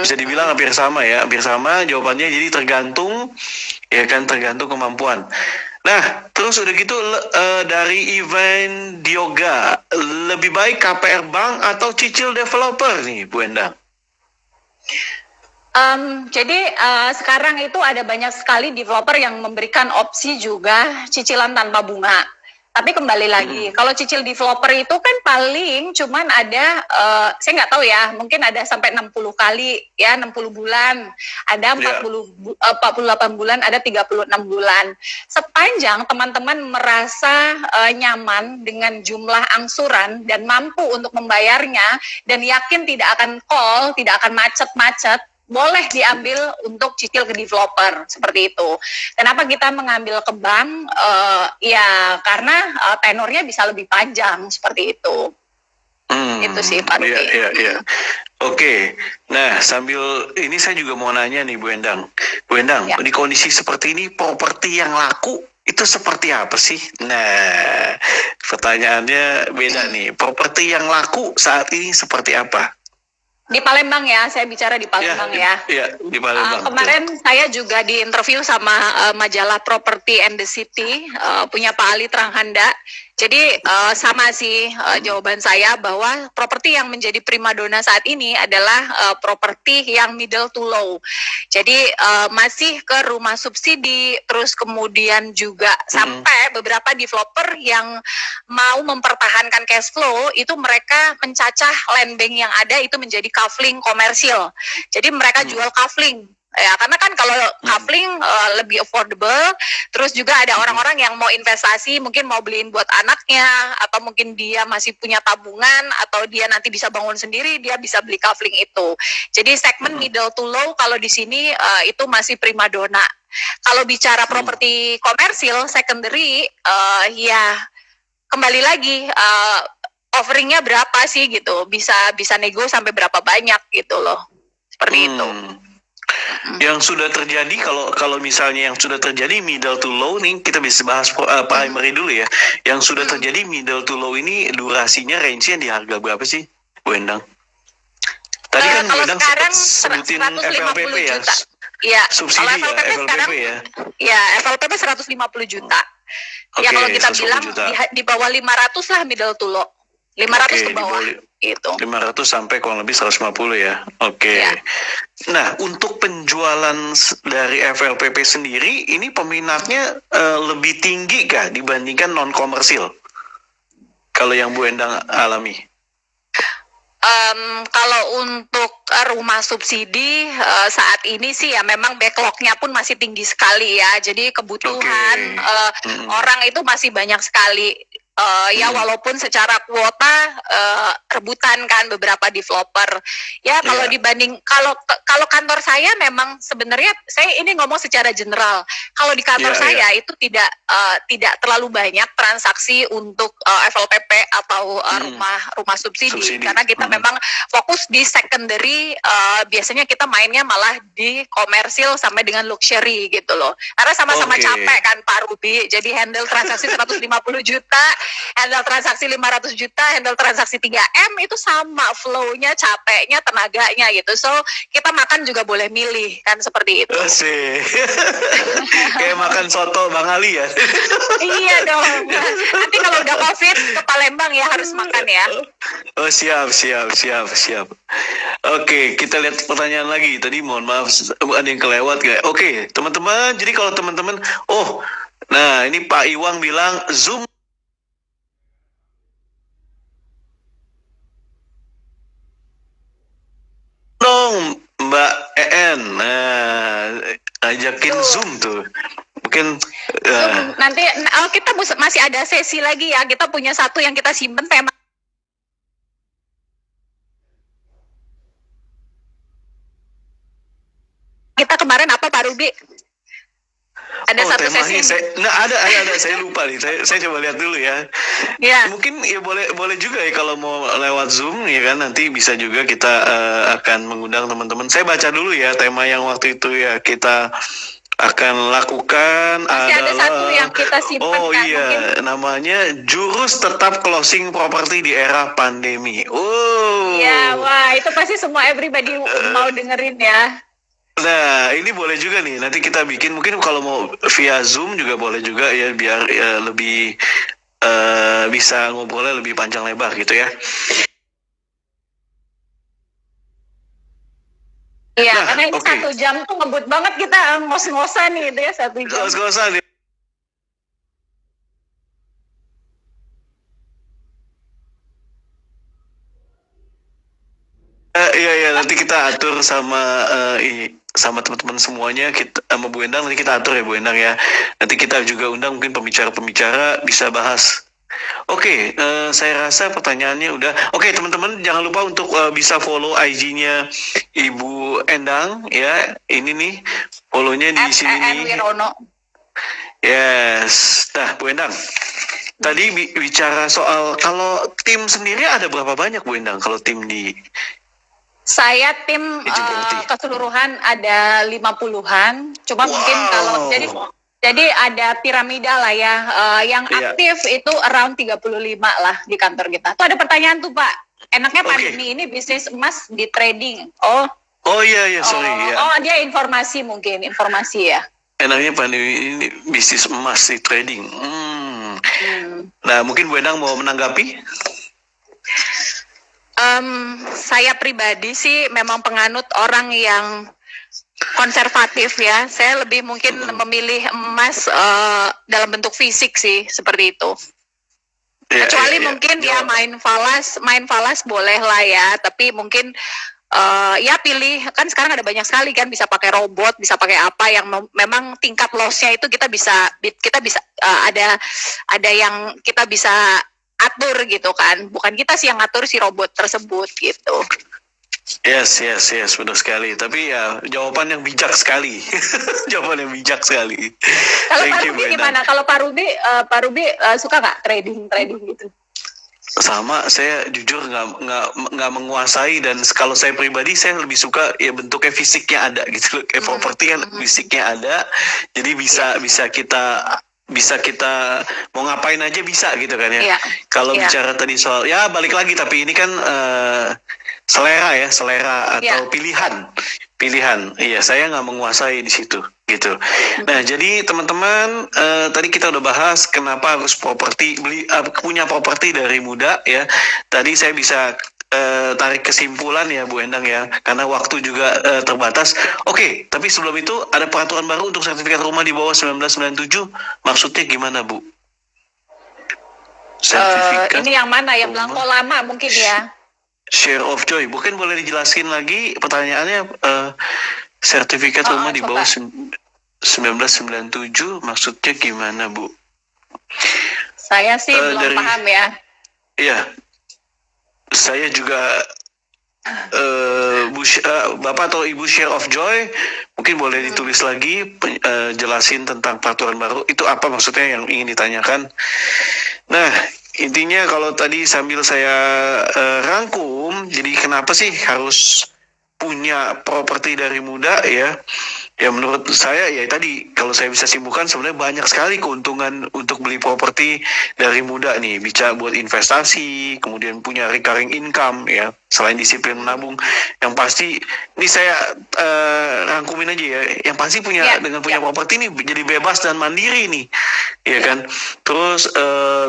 Bisa dibilang hampir sama jawabannya. Jadi tergantung kemampuan. Nah, terus udah gitu dari event Dioga, lebih baik KPR bank atau cicil developer nih Bu Endang? Jadi sekarang itu ada banyak sekali developer yang memberikan opsi juga cicilan tanpa bunga. Tapi kembali lagi, kalau cicil developer itu kan paling cuman ada, saya nggak tahu ya, mungkin ada sampai 60 kali, ya 60 bulan, ada 48 bulan, ada 36 bulan. Sepanjang teman-teman merasa nyaman dengan jumlah angsuran dan mampu untuk membayarnya, dan yakin tidak akan call, tidak akan macet-macet, boleh diambil untuk cicil ke developer seperti itu. Kenapa kita mengambil ke bank? Ya karena tenornya bisa lebih panjang seperti itu. Itu sih Pak Ruki. Iya. Oke. Nah, sambil ini saya juga mau nanya nih Bu Endang. Bu Endang, di kondisi seperti ini properti yang laku itu seperti apa sih? Nah, pertanyaannya beda nih. Properti yang laku saat ini seperti apa? Di Palembang ya, saya bicara di Palembang ya. Iya, di Palembang. Kemarin saya juga diinterview sama majalah Property and the City, punya Pak Ali Tranghanda. Jadi sama sih jawaban saya bahwa properti yang menjadi primadona saat ini adalah properti yang middle to low. Jadi masih ke rumah subsidi, terus kemudian juga sampai beberapa developer yang mau mempertahankan cash flow itu mereka mencacah land bank yang ada itu menjadi kafling komersil. Jadi mereka jual kafling. Ya, karena kan kalau coupling lebih affordable, terus juga ada orang-orang yang mau investasi, mungkin mau beliin buat anaknya, atau mungkin dia masih punya tabungan, atau dia nanti bisa bangun sendiri, dia bisa beli coupling itu. Jadi segmen middle to low kalau di sini itu masih primadona. Kalau bicara properti komersil, secondary, ya kembali lagi offeringnya berapa sih gitu, bisa nego sampai berapa banyak gitu loh, seperti itu. Yang sudah terjadi kalau misalnya yang sudah terjadi middle to low nih, kita bisa bahas primary dulu ya. Yang sudah terjadi middle to low ini durasinya range-nya di harga berapa sih, Bu Endang? Tadi kan Bu Endang sebutin FLPP ya. Iya, subsidi ya, FLPP ya. Ya, FLPP 150 juta. Ya kalau kita bilang di bawah 500 lah middle to low. 500 ke bawah itu. 500 sampai kurang lebih 150 ya. Oke. Ya. Nah, untuk penjualan dari FLPP sendiri ini peminatnya lebih tinggi kah dibandingkan non komersil? Kalau yang Bu Endang alami? Kalau untuk rumah subsidi saat ini sih ya memang backlognya pun masih tinggi sekali ya. Jadi kebutuhan orang itu masih banyak sekali. Ya walaupun secara kuota rebutan kan beberapa developer. Ya kalau dibanding kalau kantor saya memang sebenarnya saya ini ngomong secara general. Kalau di kantor saya itu tidak terlalu banyak transaksi untuk FLPP atau rumah subsidi. Karena kita memang fokus di secondary, biasanya kita mainnya malah di komersil sampai dengan luxury gitu loh. Karena sama-sama capek kan Pak Ruby. Jadi handle transaksi 150 juta, handle transaksi 500 juta, handle transaksi 3M itu sama flow-nya, capeknya, tenaganya gitu. So, kita makan juga boleh milih kan seperti itu. Sih. Kayak makan soto Bang Ali ya. Iya dong. Nanti kalau udah Covid ke Palembang ya harus makan ya. Oh, siap. Oke, kita lihat pertanyaan lagi. Tadi mohon maaf ada yang kelewat kayak. Oke, teman-teman, jadi kalau teman-teman nah ini Pak Iwang bilang Zoom dong Mbak En, ajakin Zoom tuh mungkin nanti kita masih ada sesi lagi ya, kita punya satu yang kita simpen tema kita kemarin apa Pak Ruby? Ada satu sesi. Ada. Saya lupa nih. Saya coba lihat dulu ya. Ya. Mungkin ya boleh juga ya kalau mau lewat Zoom ya kan, nanti bisa juga kita akan mengundang teman-teman. Saya baca dulu ya tema yang waktu itu ya kita akan lakukan. Masih ada satu yang kita simpan. Oh iya, mungkin. Namanya Jurus Tetap Closing Properti di Era Pandemi. Iya, wah itu pasti semua everybody mau dengerin ya. Nah, ini boleh juga nih. Nanti kita bikin, mungkin kalau mau via Zoom juga boleh juga ya, biar lebih bisa ngobrolnya lebih panjang lebar gitu ya. Iya, karena ini 1 jam tuh ngebut banget kita ngos-ngosan nih, itu ya 1 jam. Ngos-ngosan ya. Iya iya, nanti kita atur sama sama teman-teman semuanya, kita sama Bu Endang nanti kita atur ya Bu Endang ya. Nanti kita juga undang mungkin pembicara-pembicara bisa bahas. Oke, saya rasa pertanyaannya udah. Oke, teman-teman jangan lupa untuk bisa follow IG-nya Ibu Endang ya. Ini nih follow-nya di sini nih. Wirono. Yes. Nah, Bu Endang. Tadi bicara soal kalau tim sendiri ada berapa banyak Bu Endang kalau tim di Saya tim keseluruhan ada 50-an. Cuma mungkin kalau jadi ada piramida lah ya. Yang aktif itu around 35 lah di kantor kita. Tuh ada pertanyaan tuh Pak. Enaknya pandemi ini bisnis emas di trading. Oh iya sorry ya. Oh dia informasi ya. Enaknya pandemi ini bisnis emas di trading. Nah mungkin Bu Endang mau menanggapi? Saya pribadi sih memang penganut orang yang konservatif ya. Saya lebih mungkin memilih emas dalam bentuk fisik sih seperti itu. Kecuali mungkin ya main falas boleh lah ya. Tapi mungkin ya pilih, kan sekarang ada banyak sekali kan, bisa pakai robot, bisa pakai apa yang memang tingkat lossnya itu kita bisa ada yang kita bisa atur gitu kan, bukan kita sih yang ngatur si robot tersebut gitu. Yes, benar sekali. Tapi ya jawaban yang bijak sekali. Jawaban yang bijak sekali. Kalau Pak Ruby gimana? Kalau Pak Ruby suka nggak trading gitu? Sama, saya jujur nggak menguasai, dan kalau saya pribadi saya lebih suka ya bentuknya fisiknya ada gitu, kayak properti kan fisiknya ada, jadi bisa kita mau ngapain aja bisa gitu kan ya. Kalau bicara tadi soal ya balik lagi, tapi ini kan selera atau pilihan. Iya, saya nggak menguasai di situ gitu. Nah jadi teman-teman, tadi kita udah bahas kenapa harus punya properti dari muda ya. Tadi saya bisa tarik kesimpulan ya Bu Endang ya, karena waktu juga terbatas. Oke, tapi sebelum itu ada peraturan baru untuk sertifikat rumah di bawah 1997. Maksudnya gimana Bu? Sertifikat ini yang mana? Yang belangko lama mungkin ya. Share of joy, mungkin boleh dijelasin lagi pertanyaannya. Sertifikat rumah di bawah 1997 maksudnya gimana Bu? Saya sih belum paham ya. Iya. Saya juga Bapak atau Ibu Share of Joy mungkin boleh ditulis lagi, jelasin tentang peraturan baru itu apa maksudnya yang ingin ditanyakan. Nah intinya kalau tadi sambil saya rangkum, jadi kenapa sih harus punya properti dari muda ya? Ya menurut saya ya tadi, kalau saya bisa simpulkan sebenarnya banyak sekali keuntungan untuk beli properti dari muda nih. Bisa buat investasi, kemudian punya recurring income ya, selain disiplin menabung. Yang pasti ini saya rangkumin aja ya, yang pasti dengan punya properti ini jadi bebas dan mandiri nih, ya kan. Terus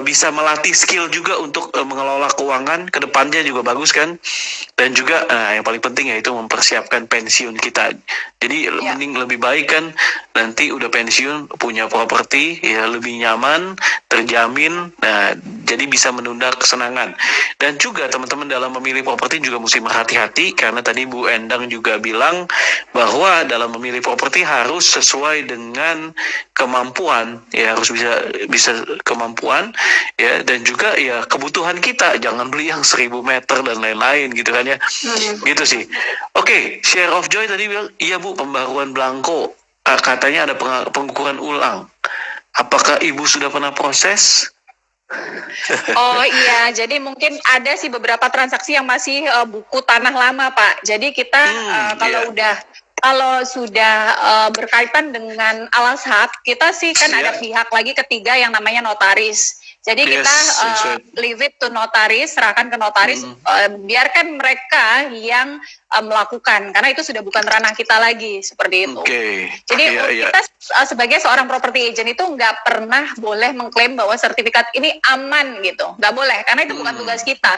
bisa melatih skill juga untuk mengelola keuangan ke depannya juga bagus kan. Dan juga yang paling penting yaitu mempersiapkan pensiun kita. Jadi mending lebih baik kan nanti udah pensiun punya properti ya, lebih nyaman, terjamin. Nah jadi bisa menunda kesenangan. Dan juga teman-teman dalam memilih properti juga mesti berhati-hati, karena tadi Bu Endang juga bilang bahwa dalam memilih properti harus sesuai dengan kemampuan ya, harus bisa kemampuan ya, dan juga ya kebutuhan kita. Jangan beli yang 1000 meter dan lain-lain gitu kan ya. Gitu sih. Oke, Share of Joy tadi bilang iya Bu, pembaruan belangko katanya ada pengukuran ulang. Apakah Ibu sudah pernah proses? Oh iya, jadi mungkin ada sih beberapa transaksi yang masih buku tanah lama Pak. Jadi kita kalau sudah berkaitan dengan alas hak, kita sih kan ada pihak lagi ketiga yang namanya notaris. Jadi kita leave it to notaris, serahkan ke notaris, biarkan mereka yang melakukan, karena itu sudah bukan ranah kita lagi, seperti itu. Jadi kita sebagai seorang property agent itu nggak pernah boleh mengklaim bahwa sertifikat ini aman gitu, nggak boleh, karena itu bukan tugas kita.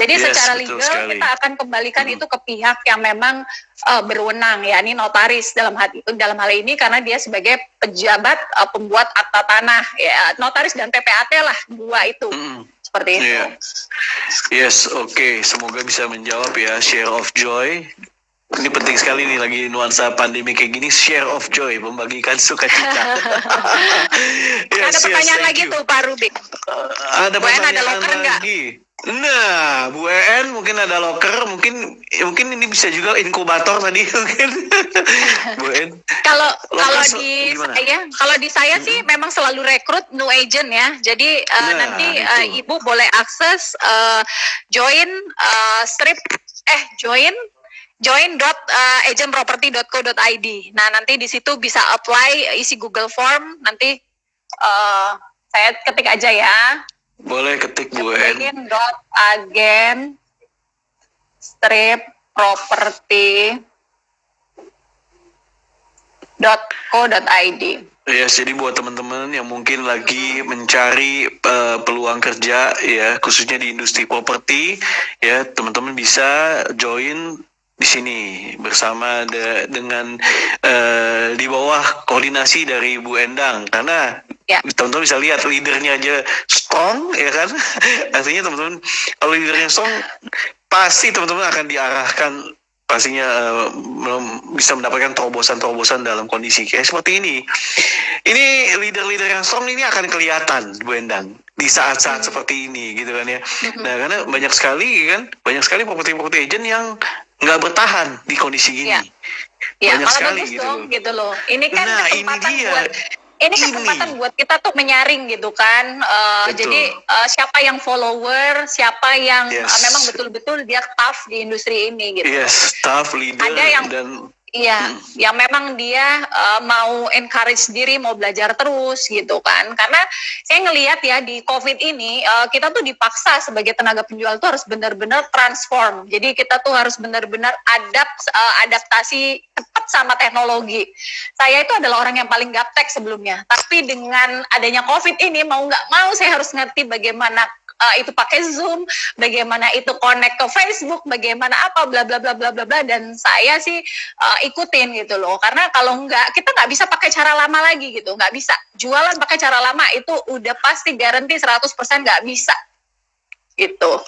Jadi secara legal kita akan kembalikan itu ke pihak yang memang berwenang, ya ini notaris dalam hal ini, karena dia sebagai pejabat pembuat akta tanah, ya notaris dan PPAT lah, dua itu. seperti itu. Iya. Yes, oke. Semoga bisa menjawab ya, share of joy. Ini penting sekali nih lagi nuansa pandemi kayak gini, share of joy, membagikan sukacita. Ada pertanyaan lagi tuh Pak Ruby. Ada Bu En, ada pertanyaan locker nggak? lagi. Nah, Bu En mungkin ada locker, mungkin ini bisa juga inkubator tadi mungkin. Bu En. Kalau Locker di gimana? saya sih memang selalu rekrut new agent ya. Jadi Nah, nanti itu. Ibu boleh akses join join.agentproperty.co.id. Nah, nanti di situ bisa apply, isi Google Form, nanti saya ketik aja ya. Boleh ketik Bu En. agent.property.co.id. Ya, jadi buat teman-teman yang mungkin lagi mencari peluang kerja ya, khususnya di industri properti, ya teman-teman bisa join di sini bersama dengan di bawah koordinasi dari Bu Endang, karena Ya. teman-teman bisa lihat leadernya aja strong, ya kan? Artinya teman-teman kalau leadernya strong, pasti teman-teman akan diarahkan, pastinya bisa mendapatkan terobosan-terobosan dalam kondisi kayak seperti ini. Ini leader-leader yang strong ini akan kelihatan, Bu Endang, di saat-saat seperti ini, gitu kan ya. Nah, karena banyak sekali properti agent yang nggak bertahan di kondisi gini. Ya. Ya, Banyak malah sekali bagus gitu dong, loh. gitu loh. Ini kan Nah, ini kesempatan dia. kesempatan buat kita tuh menyaring gitu kan. Betul. Jadi siapa yang follower, siapa yang Yes. Memang betul-betul dia tough di industri ini gitu. Yes, staff, leader, Ada yang- dan Iya, yang memang dia mau encourage diri, mau belajar terus gitu kan. Karena saya ngelihat ya di COVID ini kita tuh dipaksa sebagai tenaga penjual tuh harus benar-benar transform. Jadi kita tuh harus benar-benar adaptasi cepat sama teknologi. Saya itu adalah orang yang paling gaptek sebelumnya. Tapi dengan adanya COVID ini mau nggak mau saya harus ngerti bagaimana itu pakai Zoom, bagaimana itu connect ke Facebook, bagaimana apa bla bla bla bla bla bla, dan saya sih ikutin gitu loh, karena kalau enggak kita nggak bisa pakai cara lama lagi gitu, nggak bisa jualan pakai cara lama, itu udah pasti garansi 100% nggak bisa gitu.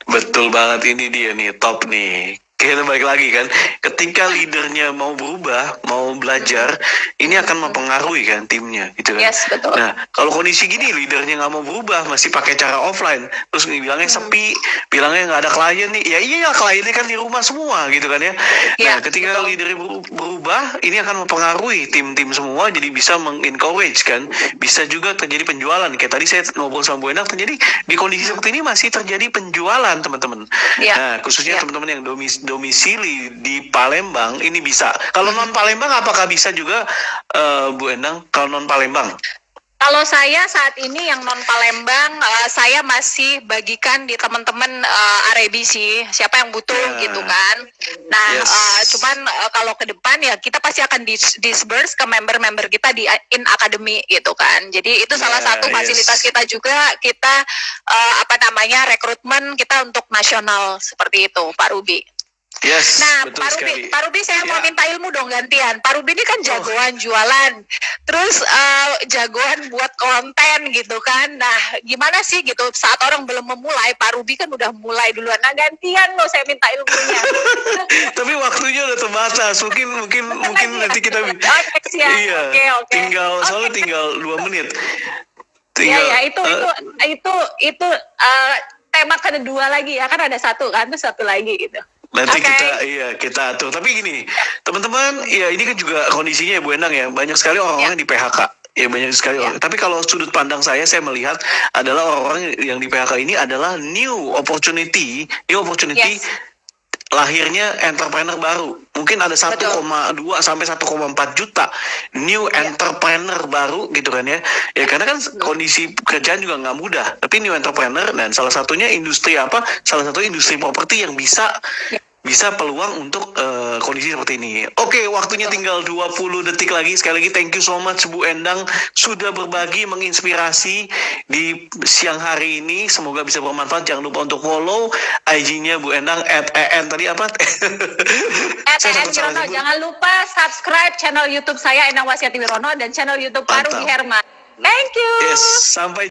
betul banget, ini dia nih, top nih. Kita balik lagi kan, ketika leadernya mau berubah, mau belajar, ini akan mempengaruhi kan timnya, gitu kan. Yes, betul. Nah, kalau kondisi gini, leadernya nggak mau berubah, masih pakai cara offline, terus bilangnya sepi, bilangnya nggak ada klien nih, ya iya kliennya kan di rumah semua, gitu kan ya. Nah, Ya, ketika betul. leadernya berubah, ini akan mempengaruhi tim-tim semua, jadi bisa mengencourage kan, bisa juga terjadi penjualan. Kayak tadi saya ngobrol sama Bu Endang, terjadi di kondisi seperti ini masih terjadi penjualan, teman-teman. Ya. Nah, khususnya Ya. teman-teman yang domisili di Palembang ini bisa. Kalau non Palembang apakah bisa juga, Bu Endang? Kalau non Palembang? Kalau saya saat ini yang non Palembang, saya masih bagikan di teman-teman RAB sih, siapa yang butuh Ya. gitu kan. Nah, Yes. cuman kalau ke depan ya kita pasti akan disburse ke member-member kita di In Academy gitu kan. Jadi itu salah Ya, satu fasilitas yes. kita juga, kita rekrutmen kita untuk nasional seperti itu, Pak Ruby. Yes, Nah, betul sekali. Pak Ruby saya mau Ya. minta ilmu dong gantian. Pak Ruby ini kan jagoan jualan, terus jagoan buat konten gitu kan. Nah, gimana sih gitu saat orang belum memulai, Pak Ruby kan udah mulai duluan. Nah, gantian loh saya minta ilmunya. Tapi waktunya udah terbatas. Mungkin nanti kita next ya. iya. Oke. Soalnya Oke. tinggal 2 menit. Ya, itu tema kedua lagi ya, kan ada satu kan, terus satu lagi gitu. Nanti Oke. kita atur. Tapi gini, teman-teman, ya ini kan juga kondisinya ya Bu Endang ya, banyak sekali orang-orang yang di PHK. Ya banyak sekali. Ya. Tapi kalau sudut pandang saya melihat adalah orang-orang yang di PHK ini adalah new opportunity. Yes. Lahirnya entrepreneur baru. Mungkin ada 1,2 sampai 1,4 juta new entrepreneur baru gitu kan ya. Ya karena kan kondisi kerjaan juga nggak mudah. Tapi new entrepreneur, dan salah satunya industri apa? Salah satu industri properti yang bisa peluang untuk kondisi seperti ini. Oke, waktunya tinggal 20 detik lagi. Sekali lagi thank you so much Bu Endang sudah berbagi, menginspirasi di siang hari ini. Semoga bisa bermanfaat. Jangan lupa untuk follow IG-nya Bu Endang @en tadi apa? Saya takut salah Wirono, sebut. jangan lupa subscribe channel YouTube saya Endang Wasyati Wirono dan channel YouTube Pak Mantap. Ruby Herman. Thank you. Yes, sampai